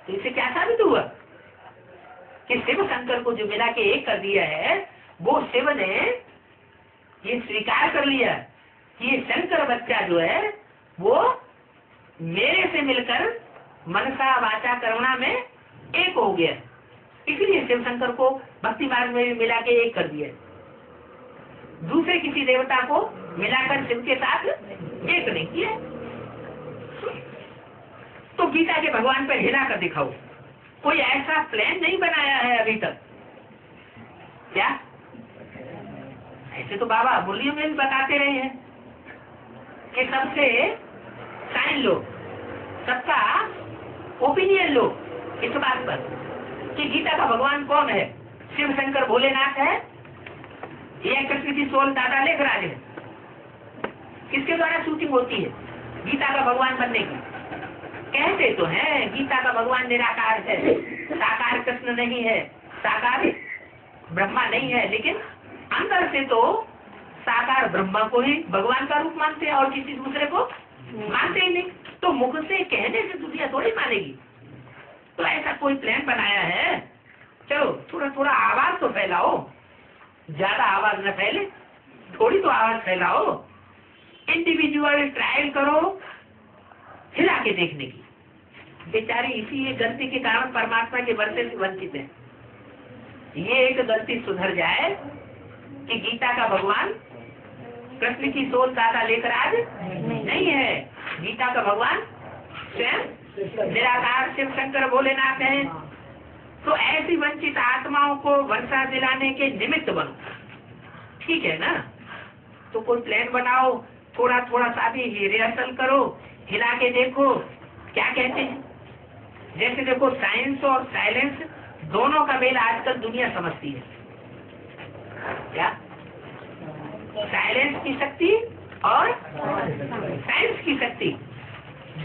तो इससे क्या साबित हुआ कि शिव शंकर को जो मिला के एक कर दिया है, वो शिव ने ये स्वीकार कर लिया कि ये शंकर बच्चा जो है वो मेरे से मिलकर मनसा वाचा करुणा में एक हो गया। इसलिए शिव शंकर को भक्ति मार्ग में भी मिला के एक कर दिया। दूसरे किसी देवता को मिलाकर शिव के साथ एक नहीं किया। तो गीता के भगवान पर हिला कर दिखाओ। कोई ऐसा प्लान नहीं बनाया है अभी तक। क्या? ऐसे तो बाबा बोलियों में भी बताते रहे हैं कि सबसे साइन लो, सबका ओपिनियन लो इस बात पर कि गीता का भगवान कौन है, शिव शंकर भोलेनाथ है या कृष्ण की सोल दादा लेखराज है? किसके द्वारा शूटिंग होती है गीता का भगवान बनने की? कहते तो हैं गीता का भगवान निराकार है, साकार कृष्ण नहीं है, साकार ब्रह्मा नहीं है, लेकिन अंदर से तो साकार ब्रह्मा को ही भगवान का रूप मानते हैं और किसी दूसरे को मानते ही नहीं। तो मुख से कहने से दुनिया थोड़ी मानेगी। तो ऐसा कोई प्लान बनाया है? चलो थोड़ा थोड़ा आवाज तो फैलाओ, ज्यादा आवाज न फैले, थोड़ी तो आवाज फैलाओ। इंडिविजुअल ट्रायल करो हिला के देखने की। बेचारी इसी एक गलती के कारण परमात्मा के वर्षे से वंचित है। ये एक गलती सुधर जाए कि गीता का भगवान कृष्ण की सोल दादा लेकर आज नहीं है, गीता का भगवान स्वयं निराकार शिव शंकर भोलेनाथ है। तो ऐसी वंचित आत्माओं को वर्षा दिलाने के निमित्त बनो। ठीक है ना? तो कोई प्लान बनाओ, थोड़ा थोड़ा सा भी रिहर्सल करो, हिला के देखो क्या कहते हैं। जैसे देखो, साइंस और साइलेंस दोनों का मेल आजकल दुनिया समझती है। क्या? साइलेंस की शक्ति और साइंस की शक्ति,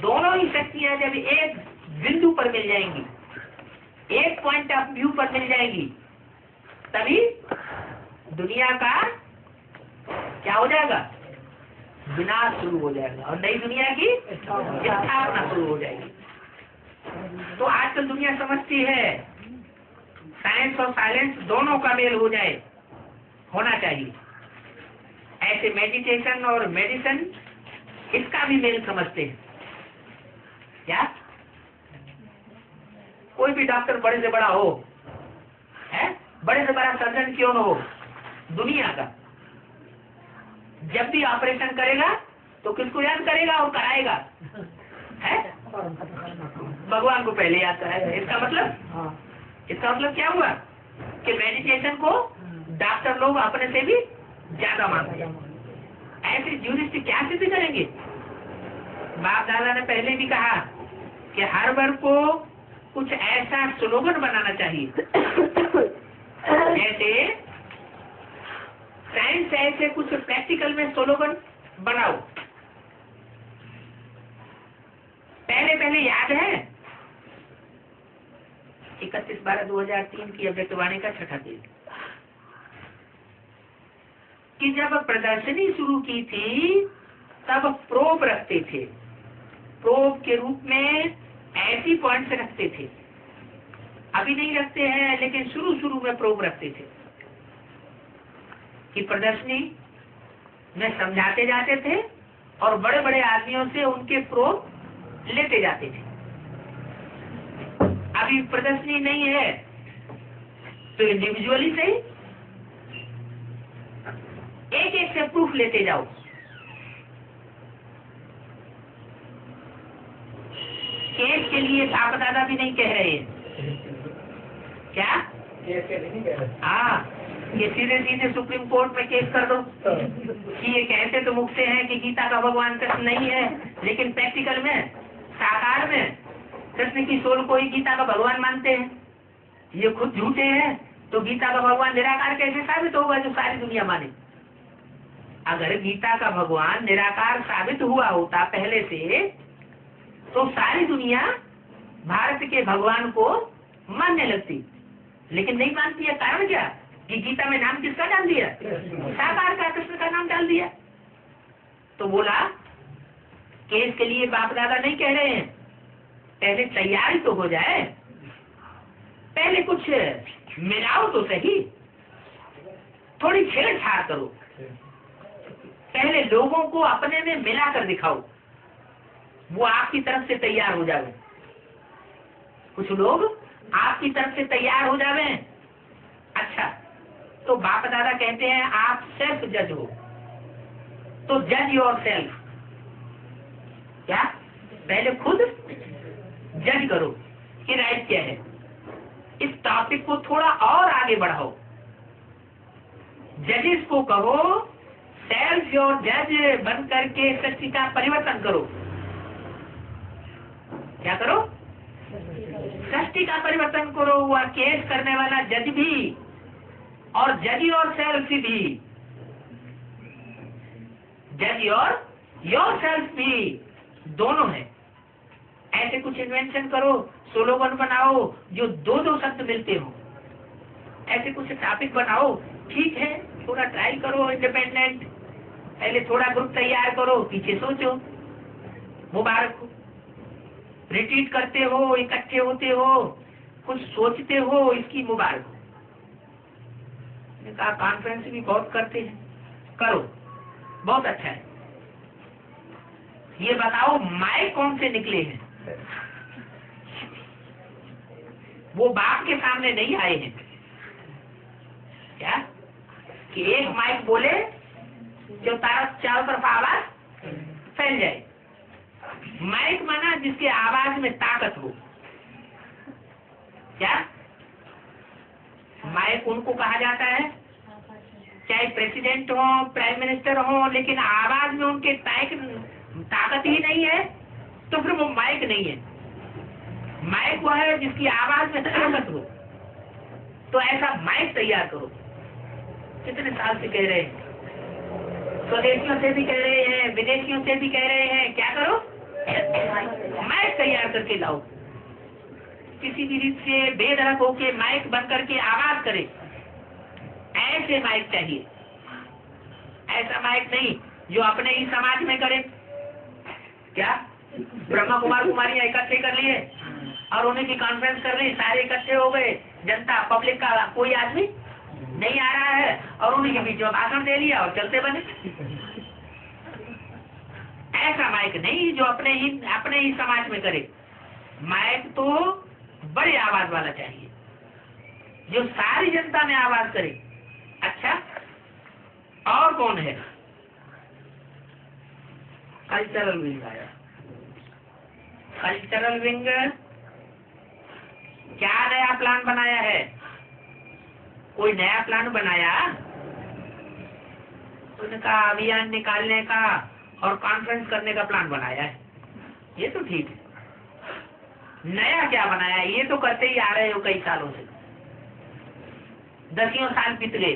दोनों ही शक्तियां जब एक बिंदु पर मिल जाएंगी, एक पॉइंट ऑफ व्यू पर मिल जाएगी, तभी दुनिया का क्या हो जाएगा, विनाश शुरू हो जाएगा और नई दुनिया की स्थापना शुरू हो जाएगी। तो आजकल दुनिया समझती है साइंस और साइलेंस दोनों का मेल हो जाए, होना चाहिए। ऐसे मेडिटेशन और मेडिसिन इसका भी मेल समझते हैं। क्या कोई भी डॉक्टर बड़े से बड़ा हो, है बड़े से बड़ा सर्जन क्यों न हो दुनिया का, जब भी ऑपरेशन करेगा तो किसको याद करेगा और कराएगा, है भगवान को पहले याद कराएगा। इसका मतलब क्या हुआ कि मेडिटेशन को डॉक्टर लोग अपने से भी ज्यादा मानते हैं। ऐसे ज्यूरिस्ट क्या सिद्ध करेंगे? बाप दादा ने पहले भी कहा कि हर वर्ग को कुछ ऐसा स्लोगन बनाना चाहिए, जैसे साइंस ऐसे कुछ प्रैक्टिकल में स्लोगन बनाओ। पहले याद है 31/12/2003 की अव्यक्तवाणी का छठा पेज कि जब प्रदर्शनी शुरू की थी तब प्रोब रखते थे, प्रोब के रूप में ऐसी पॉइंट्स रखते थे, अभी नहीं रखते हैं लेकिन शुरू में प्रोब रखते थे कि प्रदर्शनी में समझाते जाते थे और बड़े बड़े आदमियों से उनके प्रोब लेते जाते थे। अभी प्रदर्शनी नहीं है तो इंडिविजुअली से एक से प्रूफ लेते जाओ। केस के लिए बाप दादा भी नहीं कह रहे हैं, क्या हाँ ये सीधे सुप्रीम कोर्ट में केस कर दो कि ये कहते तो मुख से हैं कि गीता का भगवान कृष्ण नहीं है, लेकिन प्रैक्टिकल में साकार में कृष्ण की सोल को ही गीता का भगवान मानते हैं, ये खुद झूठे हैं, तो गीता का भगवान निराकार कैसे साबित होगा जो सारी दुनिया माने? अगर गीता का भगवान निराकार साबित हुआ होता पहले से तो सारी दुनिया भारत के भगवान को मानने लगती, लेकिन नहीं मानती है। कारण क्या कि गीता में नाम किसका डाल दिया? साकार का, कृष्ण का नाम डाल दिया। तो बोला केस के लिए बाप दादा नहीं कह रहे हैं, पहले तैयारी तो हो जाए, पहले कुछ मिलाओ तो सही, थोड़ी छेड़छाड़ करो, पहले लोगों को अपने में मिला कर दिखाओ, वो आपकी तरफ से तैयार हो जावे। कुछ लोग आपकी तरफ से तैयार हो जावे। अच्छा, तो बाप दादा कहते हैं आप सेल्फ जज हो, तो जज योर सेल्फ। क्या पहले खुद जज करो कि राइट क्या है। इस टॉपिक को थोड़ा और आगे बढ़ाओ, जजेस को कहो सेल्फ योर जज बन करके सृष्टि का परिवर्तन करो। क्या करो? सृष्टि का परिवर्तन करो। वह केस करने वाला जज भी और जज और सेल्फ भी, जज और योर सेल्फ भी दोनों है। ऐसे कुछ इन्वेंशन करो, स्लोगन बनाओ जो दो शब्द मिलते हो, ऐसे कुछ टॉपिक बनाओ। ठीक है, थोड़ा ट्राई करो इंडिपेंडेंट, पहले थोड़ा ग्रुप तैयार करो, पीछे सोचो। मुबारक हो, रिट्रीट करते हो, इकट्ठे होते हो, कुछ सोचते हो, इसकी मुबारक हो। कहा कॉन्फ्रेंस भी बहुत करते हैं, करो, बहुत अच्छा है। ये बताओ माइक कौन से निकले हैं? वो बाप के सामने नहीं आए हैं क्या कि एक माइक बोले जो चारों तरफ आवाज फैल जाए। माइक माना जिसके आवाज में ताकत हो। क्या माइक उनको कहा जाता है चाहे प्रेसिडेंट हो, प्राइम मिनिस्टर हो, लेकिन आवाज में उनके ताकत ही नहीं है तो फिर वो माइक नहीं है। माइक वो है जिसकी आवाज में ताकत हो। तो ऐसा माइक तैयार करो। कितने साल से कह रहे हैं स्वदेशियों से भी कह रहे हैं, विदेशियों से भी कह रहे हैं, क्या करो, माइक तैयार करके लाओ, किसी भी रीत से बेधड़क होके माइक बंद करके आवाज करे, ऐसे माइक चाहिए। ऐसा माइक नहीं जो अपने ही समाज में करे। क्या ब्रह्मा कुमार कुमारियां इकट्ठे कर लिए और उन्हीं की कॉन्फ्रेंस कर ली, सारे इकट्ठे हो गए, जनता पब्लिक का कोई आदमी नहीं आ रहा है और उन्हीं के बीच में भाषण दे लिया और चलते बने। ऐसा माइक नहीं जो अपने ही समाज में करे। माइक तो बड़ी आवाज वाला चाहिए जो सारी जनता में आवाज करे। अच्छा, और कौन है? कल्चरल विंग आया। कल्चरल विंग क्या नया प्लान बनाया है? कोई नया प्लान बनाया? उनका अभियान निकालने का और कॉन्फ्रेंस करने का प्लान बनाया है, ये तो ठीक है। नया क्या बनाया? ये तो करते ही आ रहे हो कई सालों से, दसियों साल बीत गए।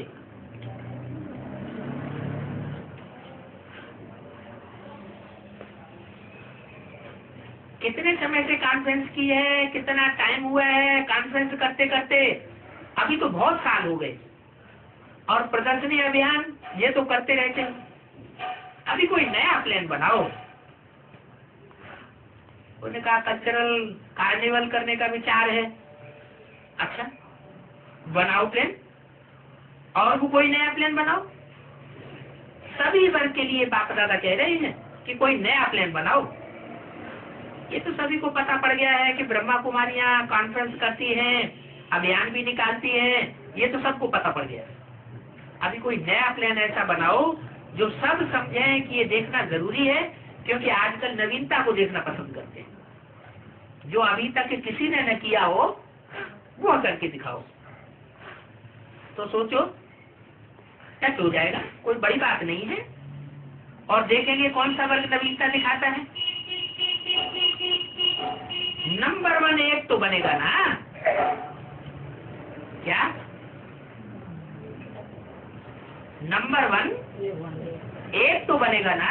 कितने समय से कॉन्फ्रेंस की है, कितना टाइम हुआ है कॉन्फ्रेंस करते करते? अभी तो बहुत साल हो गए। और प्रदर्शनी अभियान ये तो करते रहते हैं। अभी कोई नया प्लान बनाओ। उन्होंने कहा कल्चरल कार्निवल करने का विचार है। अच्छा, बनाओ प्लान, और वो कोई नया प्लान बनाओ। सभी वर्ग के लिए बाप दादा कह रहे हैं कि कोई नया प्लान बनाओ। ये तो सभी को पता पड़ गया है कि ब्रह्मा कुमारियां कॉन्फ्रेंस करती हैं, अभियान भी निकालती हैं, ये तो सबको पता पड़ गया। अभी कोई नया प्लान ऐसा बनाओ जो सब समझें कि ये देखना जरूरी है, क्योंकि आजकल नवीनता को देखना पसंद करते हैं। जो अभी तक किसी ने न किया हो वो करके दिखाओ। तो सोचो सच हो जाएगा, कोई बड़ी बात नहीं है। और देखेंगे कौन सा वर्ग नवीनता दिखाता है। नंबर 1 एक तो बनेगा ना। क्या नंबर 1 एक तो बनेगा ना।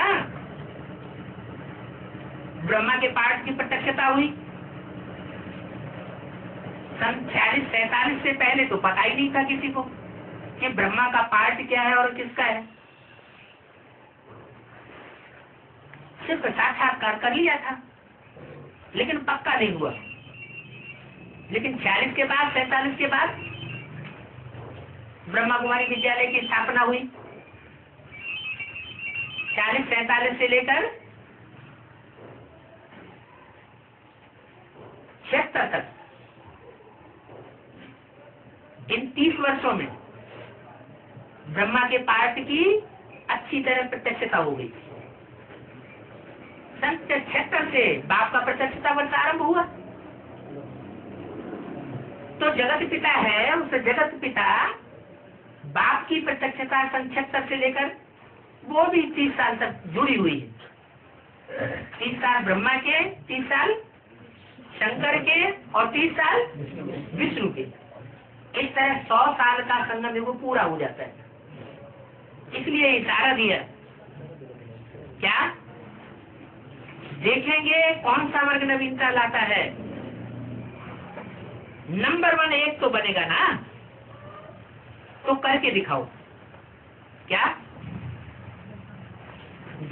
ब्रह्मा के पाठ की प्रत्यक्षता हुई सन 46-47 से पहले तो पता ही नहीं था किसी को कि ब्रह्मा का पार्ट क्या है और किसका है। सिर्फ साक्षात्कार कर लिया था लेकिन पक्का नहीं हुआ। लेकिन 46 के बाद 47 के बाद ब्रह्मा कुमारी विद्यालय की स्थापना हुई। 40-47 से लेकर 76 तक, इन 30 वर्षों में ब्रह्मा के पाठ की अच्छी तरह प्रत्यक्षता हो गई। सन 76 से बाप का प्रत्यक्षता वर्ष आरंभ हुआ। तो जगत पिता है, उस जगत पिता बाप की प्रत्यक्षता सन 76 से लेकर वो भी 30 साल तक जुड़ी हुई है। 30 साल ब्रह्मा के, 30 साल शंकर के और 30 साल विष्णु के। इस तरह 100 साल का संगम वो पूरा हो जाता है। इसलिए इशारा दिया। क्या देखेंगे कौन सा वर्ग नवीनता लाता है। नंबर 1 एक तो बनेगा ना, तो करके दिखाओ। क्या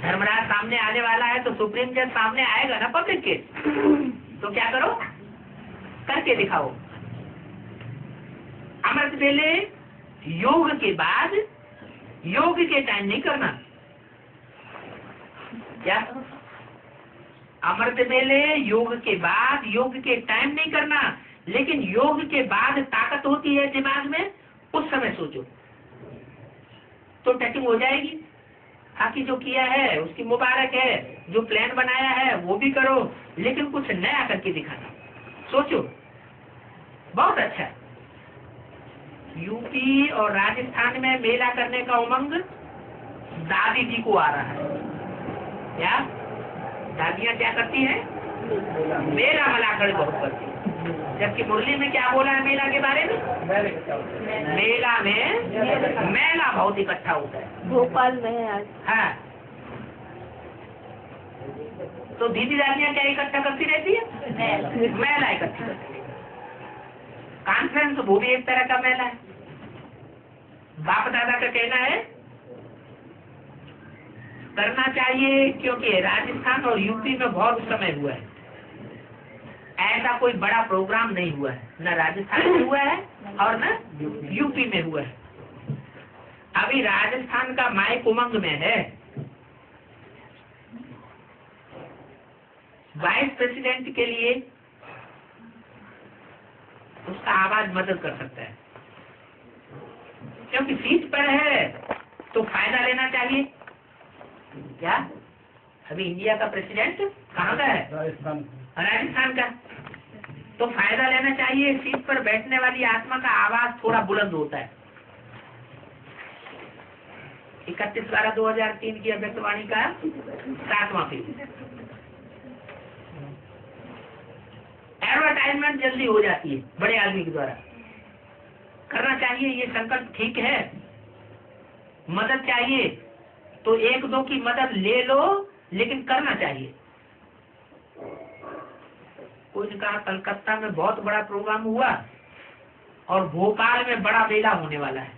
धर्मराज सामने आने वाला है तो सुप्रीम जज सामने आएगा ना पब्लिक के, तो क्या करो, करके दिखाओ। अमृत वेले योग के बाद योग के टाइम नहीं करना। क्या अमृत वेले योग के बाद योग के टाइम नहीं करना, लेकिन योग के बाद ताकत होती है दिमाग में, उस समय सोचो तो टचिंग हो जाएगी। बाकी जो किया है उसकी मुबारक है, जो प्लान बनाया है वो भी करो, लेकिन कुछ नया करके दिखाना। सोचो, बहुत अच्छा। यूपी और राजस्थान में मेला करने का उमंग दादी जी को आ रहा है। क्या दादियां क्या करती हैं? मेला मलाकर बहुत करती हैं। जबकि मुरली में क्या बोला है मेला के बारे में? मेला में मेला बहुत इकट्ठा होता है। भोपाल में है आज। हाँ, तो दीदी दादियाँ क्या इकट्ठा करती रहती है? मेला इकट्ठा करती है। कॉन्फ्रेंस वो भी एक तरह का मेला है। बाप दादा का कहना है करना चाहिए, क्योंकि राजस्थान और यूपी में बहुत समय हुआ है, ऐसा कोई बड़ा प्रोग्राम नहीं हुआ है, न राजस्थान में हुआ है और न यूपी में हुआ है। अभी राजस्थान का माइक उमंग में है। वाइस प्रेसिडेंट के लिए उसका आवाज मदद कर सकता है, क्योंकि सीट पर है तो फायदा लेना चाहिए। क्या अभी इंडिया का प्रेसिडेंट कहाँ का है? राजस्थान का। तो फायदा लेना चाहिए। सीट पर बैठने वाली आत्मा का आवाज थोड़ा बुलंद होता है। 31/12/2003 की अभ्यर्थवाणी का 7वां पेज। एडवर्टाइजमेंट जल्दी हो जाती है बड़े आदमी के द्वारा। करना चाहिए, ये संकल्प ठीक है। मदद चाहिए तो एक दो की मदद ले लो, लेकिन करना चाहिए। कोई ने कहा कलकत्ता में बहुत बड़ा प्रोग्राम हुआ और भोपाल में बड़ा मेला होने वाला है।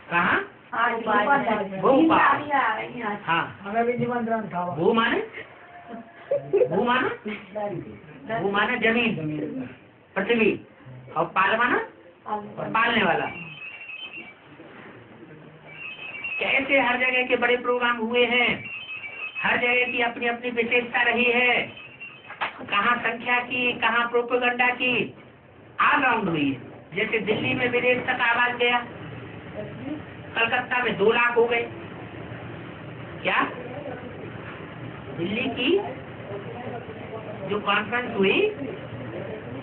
कहाँ? भोपाल। हाँ, हमें भी निमंत्रण था। भू माने भू माने जमीन, पृथ्वी, और पाल माना पालने वाला। कैसे हर जगह के बड़े प्रोग्राम हुए हैं, हर जगह की अपनी अपनी विशेषता रही है। कहाँ संख्या की, कहाँ प्रोपेगेंडा की, ऑलराउंड हुई है। जैसे दिल्ली में विदेश तक आवाज गया, कलकत्ता में 2 लाख हो गए। क्या दिल्ली की जो कॉन्फ्रेंस हुई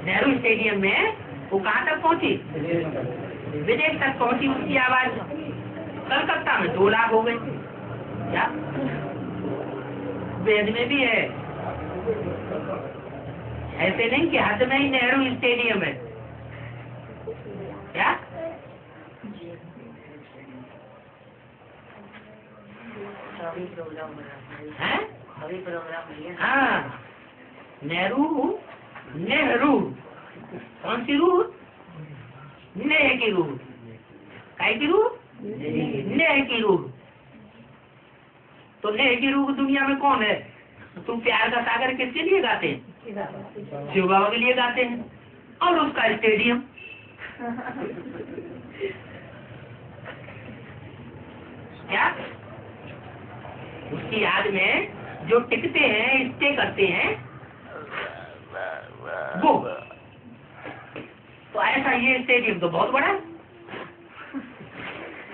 नेहरू स्टेडियम में, वो कहाँ तक पहुंची? विदेश तक पहुंची उसकी आवाज। कलकत्ता में 2 लाख हो गए। क्या वेद में भी है? ऐसे नहीं कि हद में ही नेहरू स्टेडियम है। क्या है? हाँ, नेहरू कौन सी रूह? नेह की रूह। काय की रूह? नेह की रूह। तो नेह की रूह दुनिया में कौन है? तुम प्यार का सागर किसके लिए गाते हैं? शिव बाबा के लिए गाते हैं। और उसका स्टेडियम क्या उसकी याद में जो टिकते हैं, स्टे करते हैं, वो। तो ऐसा ये स्टेडियम तो बहुत बड़ा है।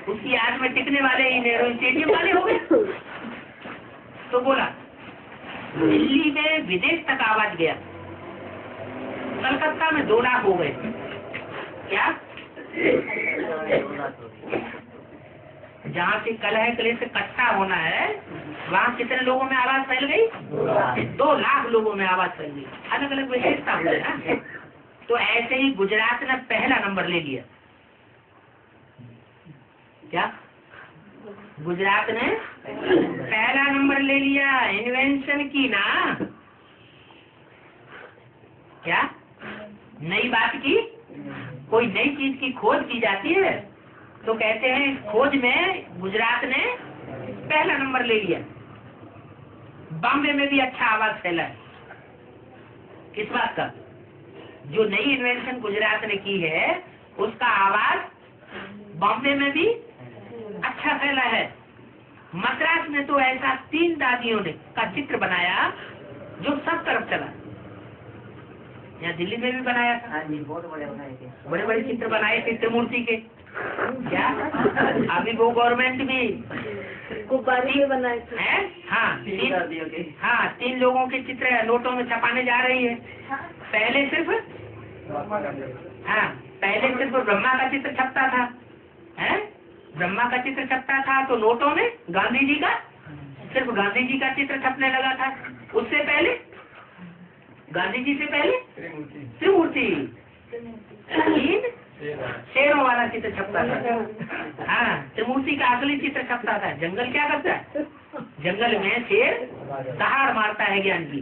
उसकी याद में टिकने वाले ही नेहरू स्टेडियम वाले हो गए। तो बोला दिल्ली में विदेश तक आवाज गया, कलकत्ता में 2 लाख हो गए। क्या जहाँ से कलह कलेश से इकट्ठा होना है, वहाँ कितने लोगों में आवाज फैल गई? 2 लाख लोगों में आवाज फैल गई। अलग अलग विशेषता होती है ना। तो ऐसे ही गुजरात ने पहला नंबर ले लिया। क्या गुजरात ने पहला नंबर ले लिया इन्वेंशन की ना? क्या नई बात की, कोई नई चीज की खोज की जाती है तो कहते हैं इस खोज में गुजरात ने पहला नंबर ले लिया। बॉम्बे में भी अच्छा आवाज फैला है। किस बात का? जो नई इन्वेंशन गुजरात ने की है उसका आवाज बॉम्बे में भी अच्छा फैला है। मद्रास में तो ऐसा 3 दादियों ने का चित्र बनाया जो सब तरफ चला। यहाँ दिल्ली में भी बनाया था। बहुत बड़े बड़े चित्र बनाए थे त्रिमूर्ति के। क्या अभी वो गवर्नमेंट भी गुब्बारे बनाए थे। हाँ, 3 लोगों के चित्र नोटों में छपाने जा रही है। पहले सिर्फ ब्रह्मा का चित्र छपता था। ब्रह्मा का चित्र छपता था तो नोटों में सिर्फ गांधी जी का चित्र छपने लगा था। उससे पहले गांधी जी से पहले त्रिमूर्ति, 3 शेरों वाला चित्र छपता था। हाँ, त्रिमूर्ति का असली चित्र छपता था। जंगल क्या करता है, जंगल में शेर दहाड़ मारता है ज्ञान की।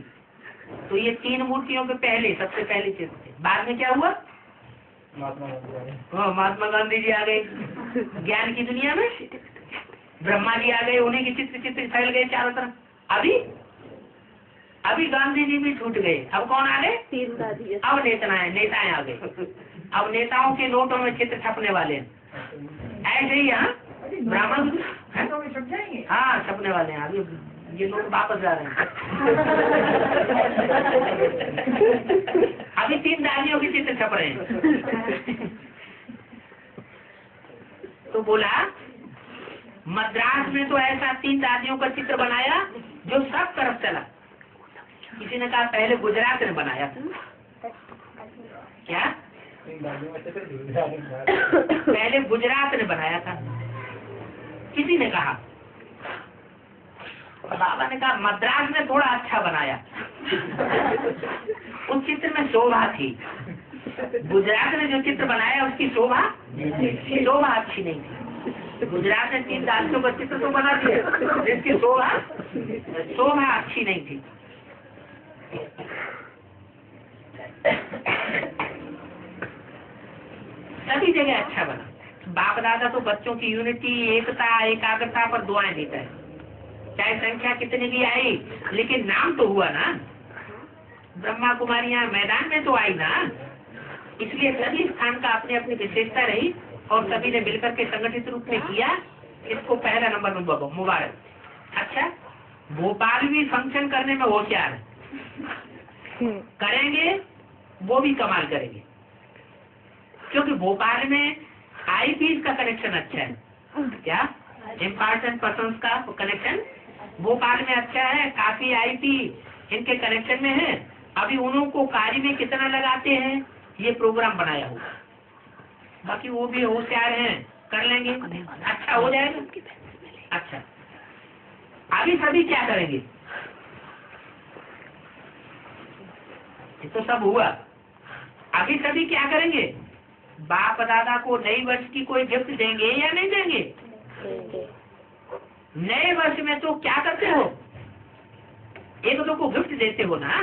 तो ये 3 मूर्तियों के पहले, सबसे पहले चित्र थे। बाद में क्या हुआ, महात्मा गांधी जी आ गए ज्ञान की दुनिया में, ब्रह्मा जी आ गए, उन्हीं के चित्र फैल गए चारों तरफ। अभी गांधी जी भी छूट गए। अब कौन आ गए, 3 दादी। अब नेताएं आ गए। अब नेताओं के नोटों में चित्र छपने वाले हैं। ऐसे ही हाँ, ब्राह्मण हाँ छपने वाले हैं। अभी ये नोट वापस जा रहे हैं। अभी 3 दादियों के चित्र छप रहे हैं। तो बोला मद्रास में तो ऐसा 3 दादियों का चित्र बनाया जो सब तरफ चला। किसी ने कहा पहले गुजरात ने बनाया था। क्या, पहले गुजरात ने बनाया था, किसी ने कहा। बाबा ने कहा मद्रास ने थोड़ा अच्छा बनाया। उस चित्र में शोभा थी। गुजरात ने जो चित्र बनाया उसकी शोभा अच्छी नहीं थी। गुजरात ने 3 दादियों का चित्र तो बना दिया जिसकी शोभा अच्छी नहीं थी। सभी जगह अच्छा बना। बाप दादा तो बच्चों की यूनिटी, एकता, एकाग्रता पर दुआएं देता है। चाहे संख्या कितनी भी आई, लेकिन नाम तो हुआ ना। ब्रह्मा कुमारियां मैदान में तो आई ना। इसलिए सभी स्थान का अपनी अपनी विशेषता रही और सभी ने मिलकर के संगठित रूप में किया। इसको पहला नंबर में मुबारक। अच्छा, भोपाल भी फंक्शन करने में होशियार है। करेंगे वो भी कमाल करेंगे, क्योंकि भोपाल में आईपीज का कनेक्शन अच्छा है। क्या, इम्पोर्टेंट पर्सन्स का कनेक्शन भोपाल में अच्छा है। काफी आईपी इनके कनेक्शन में है। अभी उनको कार्य में कितना लगाते हैं ये प्रोग्राम बनाया हुआ। बाकी वो भी होशियार हैं, कर लेंगे, अच्छा हो जाएगा। अच्छा, अभी सभी क्या करेंगे, ये तो सब हुआ। अभी सभी क्या करेंगे, बाप दादा को नई वर्ष की कोई गिफ्ट देंगे या नहीं देंगे। नए वर्ष में तो क्या करते हो, एक दो को गिफ्ट देते हो ना।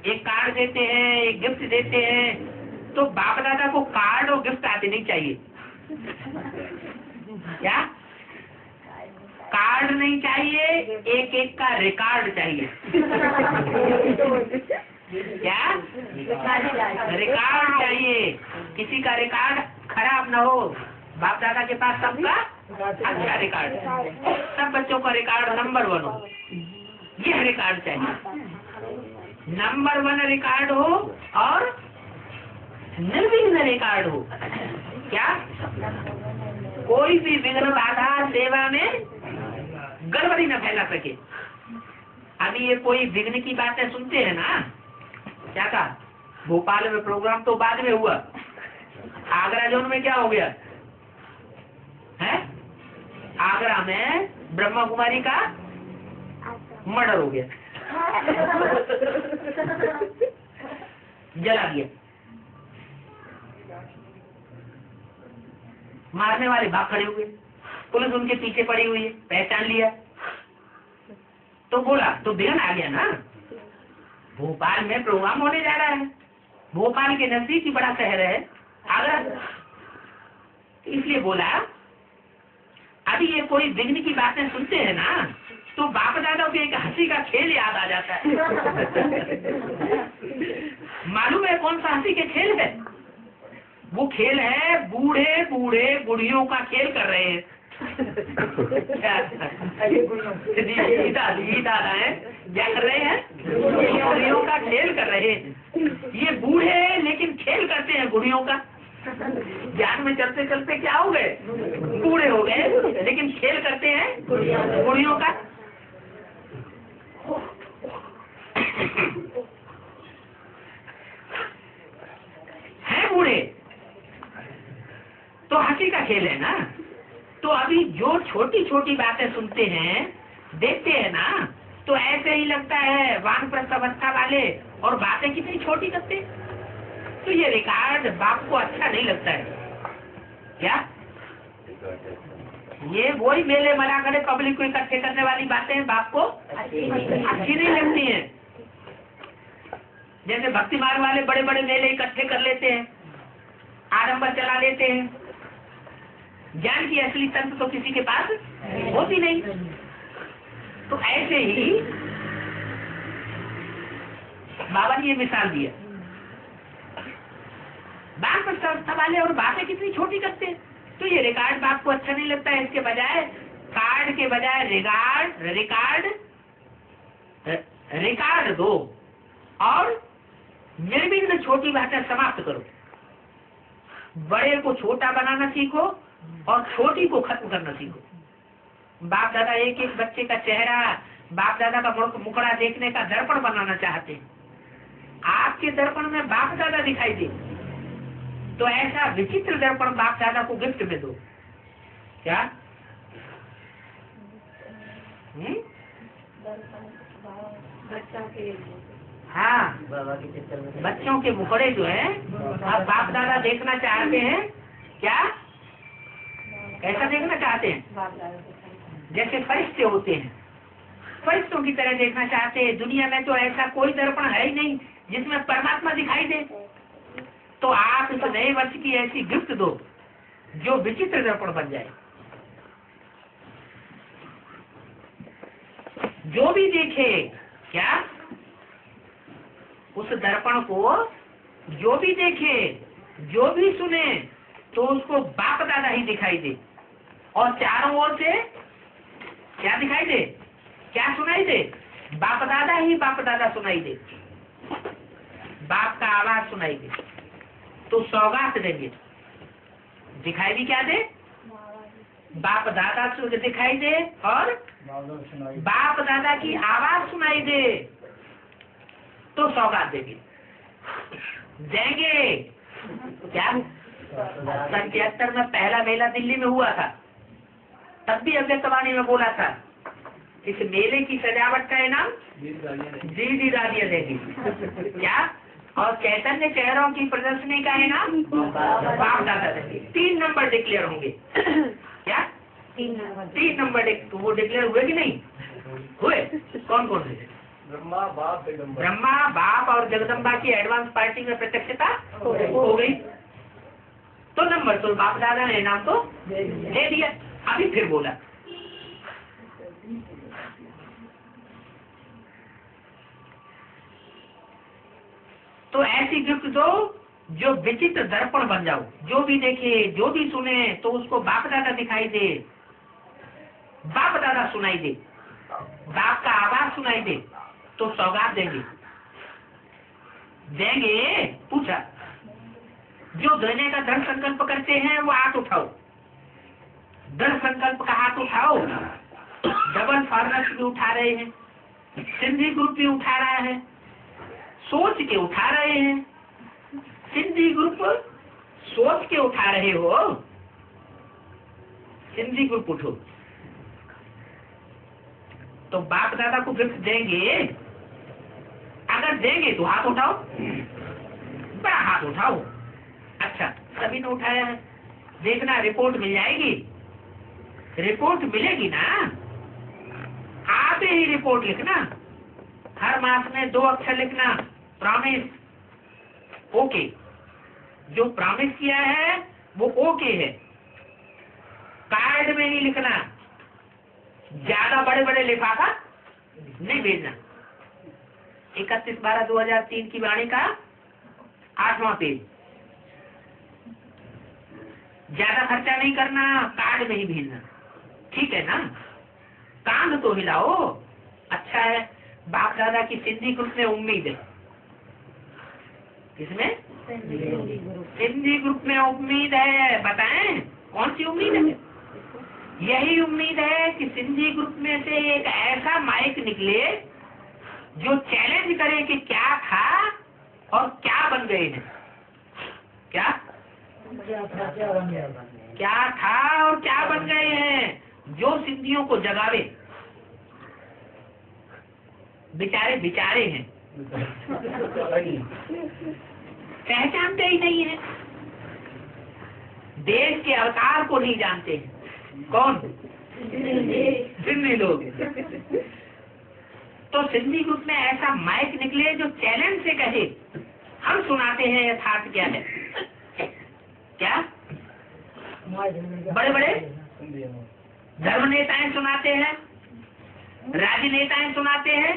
एक कार्ड देते हैं, एक गिफ्ट देते हैं। तो बाप दादा को कार्ड और गिफ्ट आते नहीं चाहिए। क्या, कार्ड नहीं चाहिए, एक एक का रिकॉर्ड चाहिए। क्या, रिकॉर्ड चाहिए। किसी का रिकॉर्ड खराब ना हो। बाप दादा के पास सबका अच्छा रिकॉर्ड है। सब बच्चों का रिकॉर्ड नंबर 1 हो, यह रिकॉर्ड चाहिए। नंबर 1 रिकॉर्ड हो और निर्विघ्न रिकॉर्ड हो। क्या, कोई भी विघ्न बाधा सेवा में गड़बड़ी न फैला सके। अभी ये कोई विघ्न की बातें सुनते हैं ना। क्या कहा, भोपाल में प्रोग्राम तो बाद में हुआ, आगरा जोन में क्या हो गया है, आगरा में ब्रह्मा कुमारी का मर्डर हो गया, जला दिया। मारने वाले भाग खड़े हुए, पुलिस उनके पीछे पड़ी हुई है, पहचान लिया। तो बोला तो विघ्न आ गया ना। भोपाल में प्रोग्राम होने जा रहा है, भोपाल के नजदीक ही बड़ा शहर है आगरा, इसलिए बोला अभी ये कोई विघ्न की बातें सुनते हैं ना तो बाप दादा के एक हंसी का खेल याद आ जाता है। मालूम है कौन सा हंसी के खेल है, वो खेल है बूढ़े बूढ़े बुढ़ियों का खेल कर रहे हैं। दादा है क्या कर रहे हैं, बुढ़ियों का खेल कर रहे हैं। ये बूढ़े हैं लेकिन खेल करते हैं बुढ़ियों का। ज्ञान में चलते चलते क्या हो गए, बूढ़े हो गए, लेकिन खेल करते हैं बुढ़ियों का। है बूढ़े तो हंसी का खेल है ना। तो अभी जो छोटी छोटी बातें सुनते हैं देखते हैं ना, तो ऐसे ही लगता है वानप्रस्थ अवस्था वाले और बातें कितनी छोटी करते। तो ये रिकॉर्ड बाप को अच्छा नहीं लगता है क्या? ये वही मेले मना करे पब्लिक को इकट्ठे करने वाली बातें बाप को अच्छी नहीं लगती हैं। जैसे भक्ति मार्ग वाले बड़े बड़े मेले इकट्ठे कर लेते हैं, आडंबर चला लेते हैं, ज्ञान की असली तंत्र तो किसी के पास होती नहीं। तो ऐसे ही बाबा ने ये मिसाल दिया, बाप पर संस्था वाले और बातें कितनी छोटी करते हैं। तो ये रिकॉर्ड बाप को अच्छा नहीं लगता है, इसके बजाय कार्ड के बजाय रिकॉर्ड दो और निर्विघ्न छोटी बातें समाप्त करो। बड़े को छोटा बनाना सीखो और छोटी को खत्म करना सीखो। बाप दादा एक एक बच्चे का चेहरा, बाप दादा का मुखड़ा देखने का दर्पण बनाना चाहते हैं। आपके दर्पण में बाप दादा दिखाई दे, तो ऐसा विचित्र दर्पण बाप दादा को गिफ्ट में दो। क्या? हाँ, बच्चों के मुखड़े जो है आप बाप दादा देखना चाहते हैं क्या? कैसा देखना चाहते हैं? जैसे फरिश्ते होते हैं, फरिश्तों की तरह देखना चाहते हैं। दुनिया में तो ऐसा कोई दर्पण है ही नहीं जिसमें परमात्मा दिखाई दे। तो आप इस नए वर्ष की ऐसी गिफ्ट दो जो विचित्र दर्पण बन जाए। जो भी देखे क्या, उस दर्पण को जो भी देखे, जो भी सुने, तो उसको बाप दादा ही दिखाई दे। और चारों ओर से क्या दिखाई दे, क्या सुनाई दे? बाप दादा ही बाप दादा सुनाई दे, बाप का आवाज सुनाई दे। तो सौगात देंगे, दिखाई भी क्या दे? बाप दादा दिखाई दे और बाप दादा की आवाज सुनाई दे, तो सौगात देंगे क्या? 77 में पहला मेला दिल्ली में हुआ था, तब भी अव्यक्तवाणी में बोला था इस मेले की सजावट का इनाम दीदी दादियाँ देगी क्या? और चैतन्य चेहरों की प्रदर्शनी का इनाम बाप दादा देंगे। 3 नंबर डिक्लेयर होंगे क्या? 3 नंबर वो डिक्लेयर हुए कि नहीं हुए? कौन कौन से? ब्रह्मा बाप और जगदम्बा की एडवांस पार्टी में प्रत्यक्षता हो गई। तो नंबर तो बाप दादा ने इनाम तो दे दिया। अभी फिर बोला तो ऐसी गिफ्ट दो जो विचित्र दर्पण बन जाओ। जो भी देखे, जो भी सुने, तो उसको बाप दादा दिखाई दे, बाप दादा सुनाई दे, बाप का आवाज सुनाई दे, तो सौगात देंगे। पूछा, जो देने का दृढ़ संकल्प करते हैं वो हाथ उठाओ। दृढ़ संकल्प का हाथ उठाओ। डबल फॉरनर्स भी उठा रहे हैं, सिंधी ग्रुप भी उठा रहा है, सोच के उठा रहे हैं। सिंधी ग्रुप सोच के उठा रहे हो, सिंधी ग्रुप उठो। तो बाप दादा को गिफ्ट देंगे, अगर देंगे तो हाथ उठाओ, बड़ा हाथ उठाओ। अच्छा, सभी ने उठाया है, देखना रिपोर्ट मिल जाएगी। रिपोर्ट मिलेगी ना, आप ही रिपोर्ट लिखना। हर मास में 2 अक्षर लिखना, प्रॉमिस, ओके। जो प्रॉमिस किया है वो ओके है। कार्ड में नहीं लिखना, ज्यादा बड़े बड़े लिफाफा नहीं भेजना। 31/12/2003 की वाणी का 8वां पेज। ज्यादा खर्चा नहीं करना, कार्ड में ही भेजना, ठीक है ना? कांध तो हिलाओ। अच्छा है, बाप दादा की सिंधी ग्रुप में उम्मीद है। किसमें? सिंधी ग्रुप में उम्मीद है। बताएं कौन सी उम्मीद है? यही उम्मीद है कि सिंधी ग्रुप में से एक ऐसा माइक निकले जो चैलेंज करे कि क्या था और क्या बन गए हैं। क्या था और क्या बन गए हैं, जो सिंधियों को जगावे। बेचारे हैं, पहचानते ही नहीं है। देश के अवतार को नहीं जानते हैं। कौन? सिंधी लोग। तो सिंधी ग्रुप में ऐसा माइक निकले जो चैलेंज से कहे हम सुनाते हैं यथार्थ क्या है। क्या बड़े बड़े धर्म नेताएं सुनाते हैं, राजनेताएं सुनाते हैं,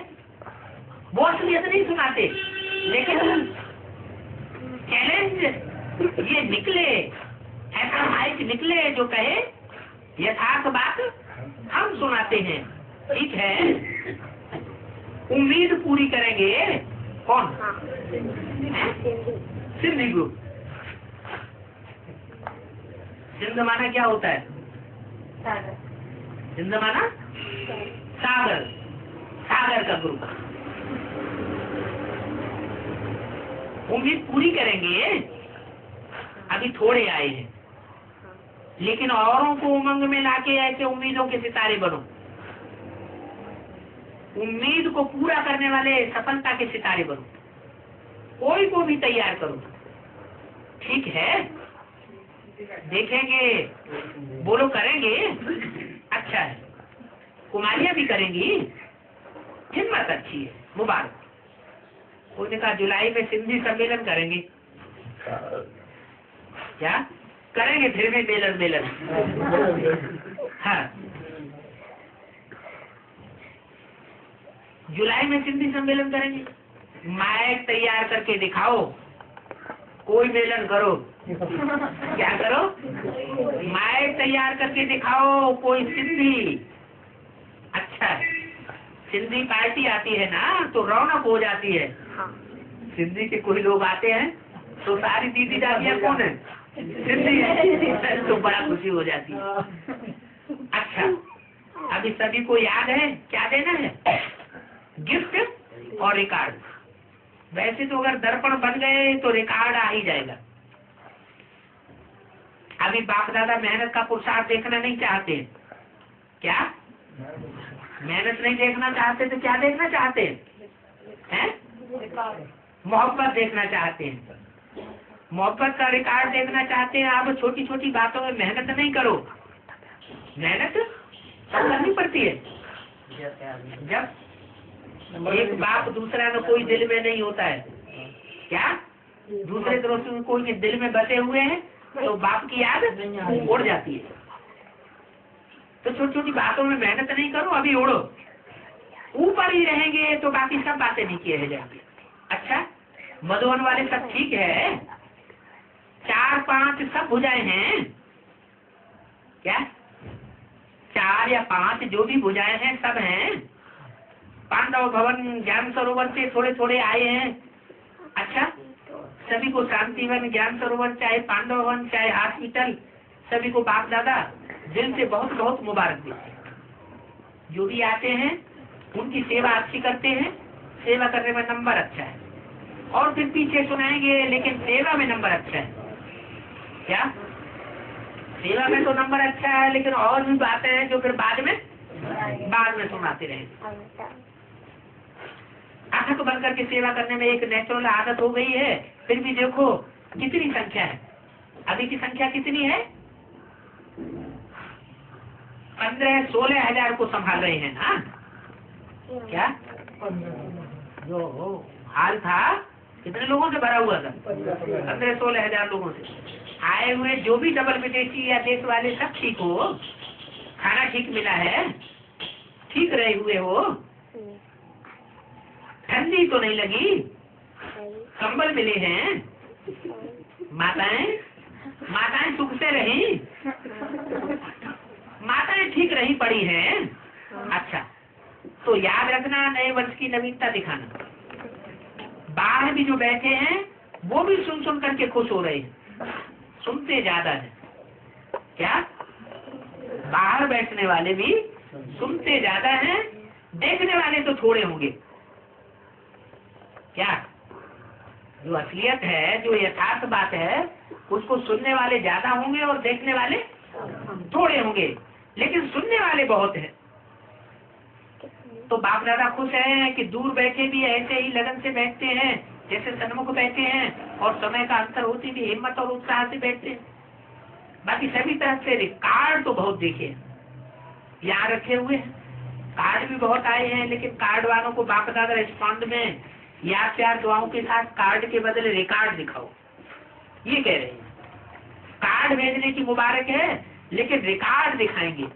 वो असलियत नहीं सुनाते, लेकिन चैलेंज ये निकले, ऐसा माइक निकले जो कहे यथार्थ बात हम सुनाते हैं। ठीक है, उम्मीद पूरी करेंगे। कौन? सिंधी ग्रुप। सिंध माना क्या होता है? सिंध माना सागर, सागर का ग्रुप। उम्मीद पूरी करेंगे। अभी थोड़े आए हैं, लेकिन औरों को उमंग में लाके ऐसे उम्मीदों के सितारे बनो। उम्मीद को पूरा करने वाले सफलता के सितारे बनो। कोई को भी तैयार करो। ठीक है, देखेंगे। बोलो करेंगे। अच्छा है, कुमारियां भी करेंगी। हिम्मत अच्छी है, मुबारक। कोई ने कहा जुलाई में सिंधी सम्मेलन करेंगे। क्या करेंगे? फिर भी मेलन। हाँ, जुलाई में सिंधी सम्मेलन करेंगे। माइक तैयार करके दिखाओ, कोई मेलन करो। क्या करो? माइक तैयार करके दिखाओ, कोई सिंधी। अच्छा, सिंधी पार्टी आती है ना तो रौनक हो जाती है। सिंधी के कोई लोग आते हैं तो सारी दीदी दादियाँ कौन है? सिंधी है, तो बड़ा खुशी हो जाती है। अच्छा, अभी सभी को याद है क्या देना है? गिफ्ट और रिकॉर्ड। वैसे तो अगर दर्पण बन गए तो रिकॉर्ड आ ही जाएगा। अभी बाप दादा मेहनत का पुरुषार्थ देखना नहीं चाहते। क्या मेहनत नहीं देखना चाहते तो क्या देखना चाहते हैं? मोहब्बत देखना चाहते हैं। मोहब्बत का रिकॉर्ड देखना चाहते हैं। आप छोटी छोटी बातों में मेहनत नहीं करो। मेहनत करनी पड़ती है। जब एक बाप दूसरा में कोई दिल में नहीं होता है। क्या दूसरे तरफ से कोई के दिल में बसे हुए हैं तो बाप की याद उड़ जाती है। तो छोटी छोटी बातों में मेहनत नहीं करो, अभी उड़ो। ऊपर ही रहेंगे तो बाकी सब बातें नीचे रह जाएंगी। अच्छा, मधुबन वाले सब ठीक है? 4-5 सब भुजाएं हैं क्या? 4 या 5 जो भी भुजाएं हैं सब हैं। पांडव भवन ज्ञान सरोवर से थोड़े थोड़े आए हैं। अच्छा, सभी को शांतिवन, ज्ञान सरोवर, चाहे पांडव भवन, चाहे हॉस्पिटल, सभी को बाप दादा दिल से बहुत बहुत मुबारक देते हैं। जो भी आते हैं उनकी सेवा अच्छी करते हैं। सेवा करने में नंबर अच्छा है, और फिर पीछे सुनाएंगे, लेकिन सेवा में नंबर अच्छा है। क्या सेवा में तो नंबर अच्छा है, लेकिन और भी बातें हैं जो फिर बाद में सुनाते रहेंगे। आंख बंद करके सेवा करने में एक नेचुरल आदत हो गई है। फिर भी देखो कितनी संख्या है। अभी की संख्या कितनी है? 15-16 हजार को संभाल रहे हैं ना। क्या जो हाल था कितने लोगों से भरा हुआ था? 15-16 हजार लोगों से आए हुए। जो भी डबल विदेशी या देश वाले सब ठीक हो, खाना ठीक मिला है, ठीक रहे हुए हो, ठंडी तो नहीं लगी, कंबल मिले हैं, माताएं सुख से रही, माताएं ठीक रही पड़ी हैं। अच्छा, तो याद रखना, नए वर्ष की नवीनता दिखाना। बाहर भी जो बैठे हैं वो भी सुन सुन करके खुश हो रहे हैं। सुनते ज्यादा है। क्या बाहर बैठने वाले भी सुनते ज्यादा हैं, देखने वाले तो थोड़े होंगे। क्या जो असलियत है, जो यथार्थ बात है, उसको सुनने वाले ज्यादा होंगे और देखने वाले थोड़े होंगे, लेकिन सुनने वाले बहुत हैं। तो बाप दादा खुश हैं कि दूर बैठे भी ऐसे ही लगन से बैठते हैं जैसे सन्मुख बैठे हैं, और समय का अंतर होती भी हिम्मत और उत्साह से बैठते हैं। बाकी सभी तरह से कार्ड तो बहुत देखे यहाँ रखे हुए हैं, कार्ड भी बहुत आए हैं, लेकिन कार्ड वालों को बाप दादा रिस्पॉन्ड में याद प्यार दुआओं के साथ कार्ड के बदले रिकॉर्ड दिखाओ, ये कह रहे हैं। कार्ड भेजने की मुबारक है, लेकिन रिकॉर्ड दिखाएंगे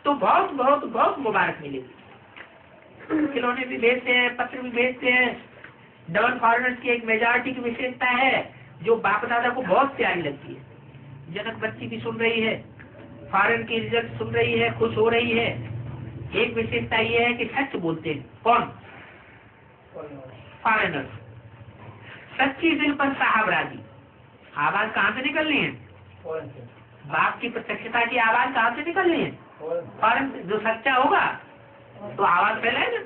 तो बहुत बहुत बहुत मुबारक मिलेगी। खिलौने भी भेजते हैं, पत्र भी भेजते हैं। डबल फॉरेनर्स की एक मेजॉरिटी की विशेषता है जो बाप दादा को बहुत प्यारी लगती है। जनक बच्ची भी सुन रही है, फॉरेन की रिजल्ट सुन रही है, खुश हो रही है। एक विशेषता ये है कि सच बोलते हैं। कौन? फॉरेनर्स। सच्ची दिल पर साहब राजी। आवाज कहाँ से निकलनी है? बाप की प्रत्यक्षता की आवाज कहाँ से निकलनी है? फॉरेन। जो सच्चा होगा तो आवाज फैलाएगा।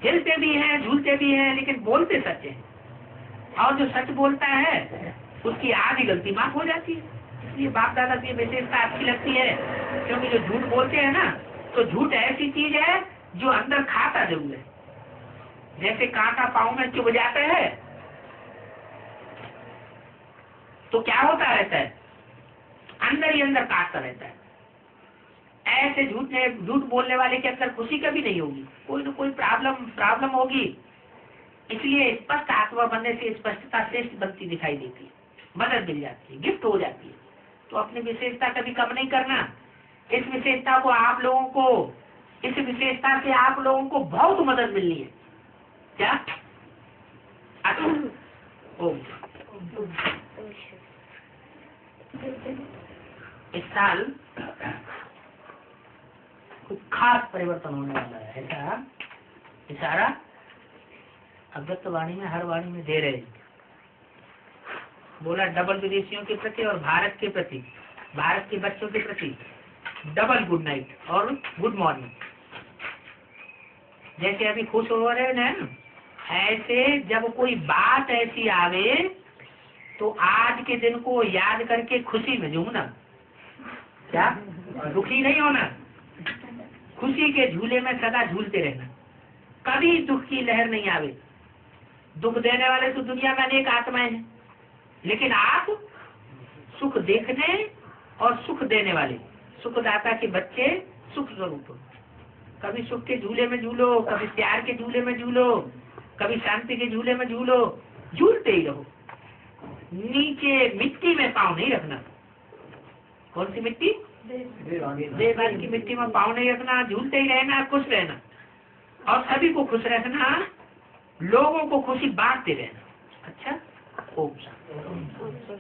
हिलते भी हैं, झूलते भी हैं, लेकिन बोलते सच हैं। और जो सच बोलता है उसकी आधी गलती माफ हो जाती है। इसलिए बाप दादा की विशेषता अच्छी लगती है, क्योंकि जो झूठ बोलते हैं ना, तो झूठ ऐसी चीज है जो अंदर खाता जरूर है। जैसे कांटा पाँव में चुभ जाता है तो क्या होता रहता है? अंदर ही अंदर काटता रहता है। ऐसे झूठ बोलने वाले के अंदर खुशी कभी नहीं होगी, कोई न कोई प्रॉब्लम होगी। इसलिए स्पष्ट आत्मा बनने से स्पष्टता श्रेष्ठ बनती दिखाई देती है, मदद मिल जाती है, गिफ्ट हो जाती है। तो अपनी विशेषता कभी कम नहीं करना। इस विशेषता को आप लोगों को, इस विशेषता से आप लोगों को बहुत मदद मिलनी है। क्या? अच्छा, इस साल कुछ खास परिवर्तन होने वाला है, ऐसा इशारा अव्यक्त वाणी में, हर वाणी में दे रहे हैं। बोला डबल विदेशियों के प्रति और भारत के प्रति, भारत के बच्चों के प्रति डबल गुड नाइट और गुड मॉर्निंग। जैसे अभी खुश हो रहे हैं ना, ऐसे जब कोई बात ऐसी आवे तो आज के दिन को याद करके खुशी में झूमना। क्या? दुखी नहीं होना, खुशी के झूले में सदा झूलते रहना। कभी दुख की लहर नहीं आवे। दुख देने वाले तो दुनिया में अनेक आत्माएं हैं, लेकिन आप सुख देखने और सुख देने वाले सुखदाता के बच्चे सुख स्वरूप हो। कभी सुख के झूले में झूलो, कभी प्यार के झूले में झूलो, कभी शांति के झूले में झूलो, झूलते ही रहो। नीचे मिट्टी में पाँव नहीं रखना। कौन सी मिट्टी? देवाल की मिट्टी में पाँव नहीं रखना, झूलते ही रहना, खुश रहना और सभी को खुश रखना, लोगों को खुशी बांटते रहना। अच्छा, ओम शांति।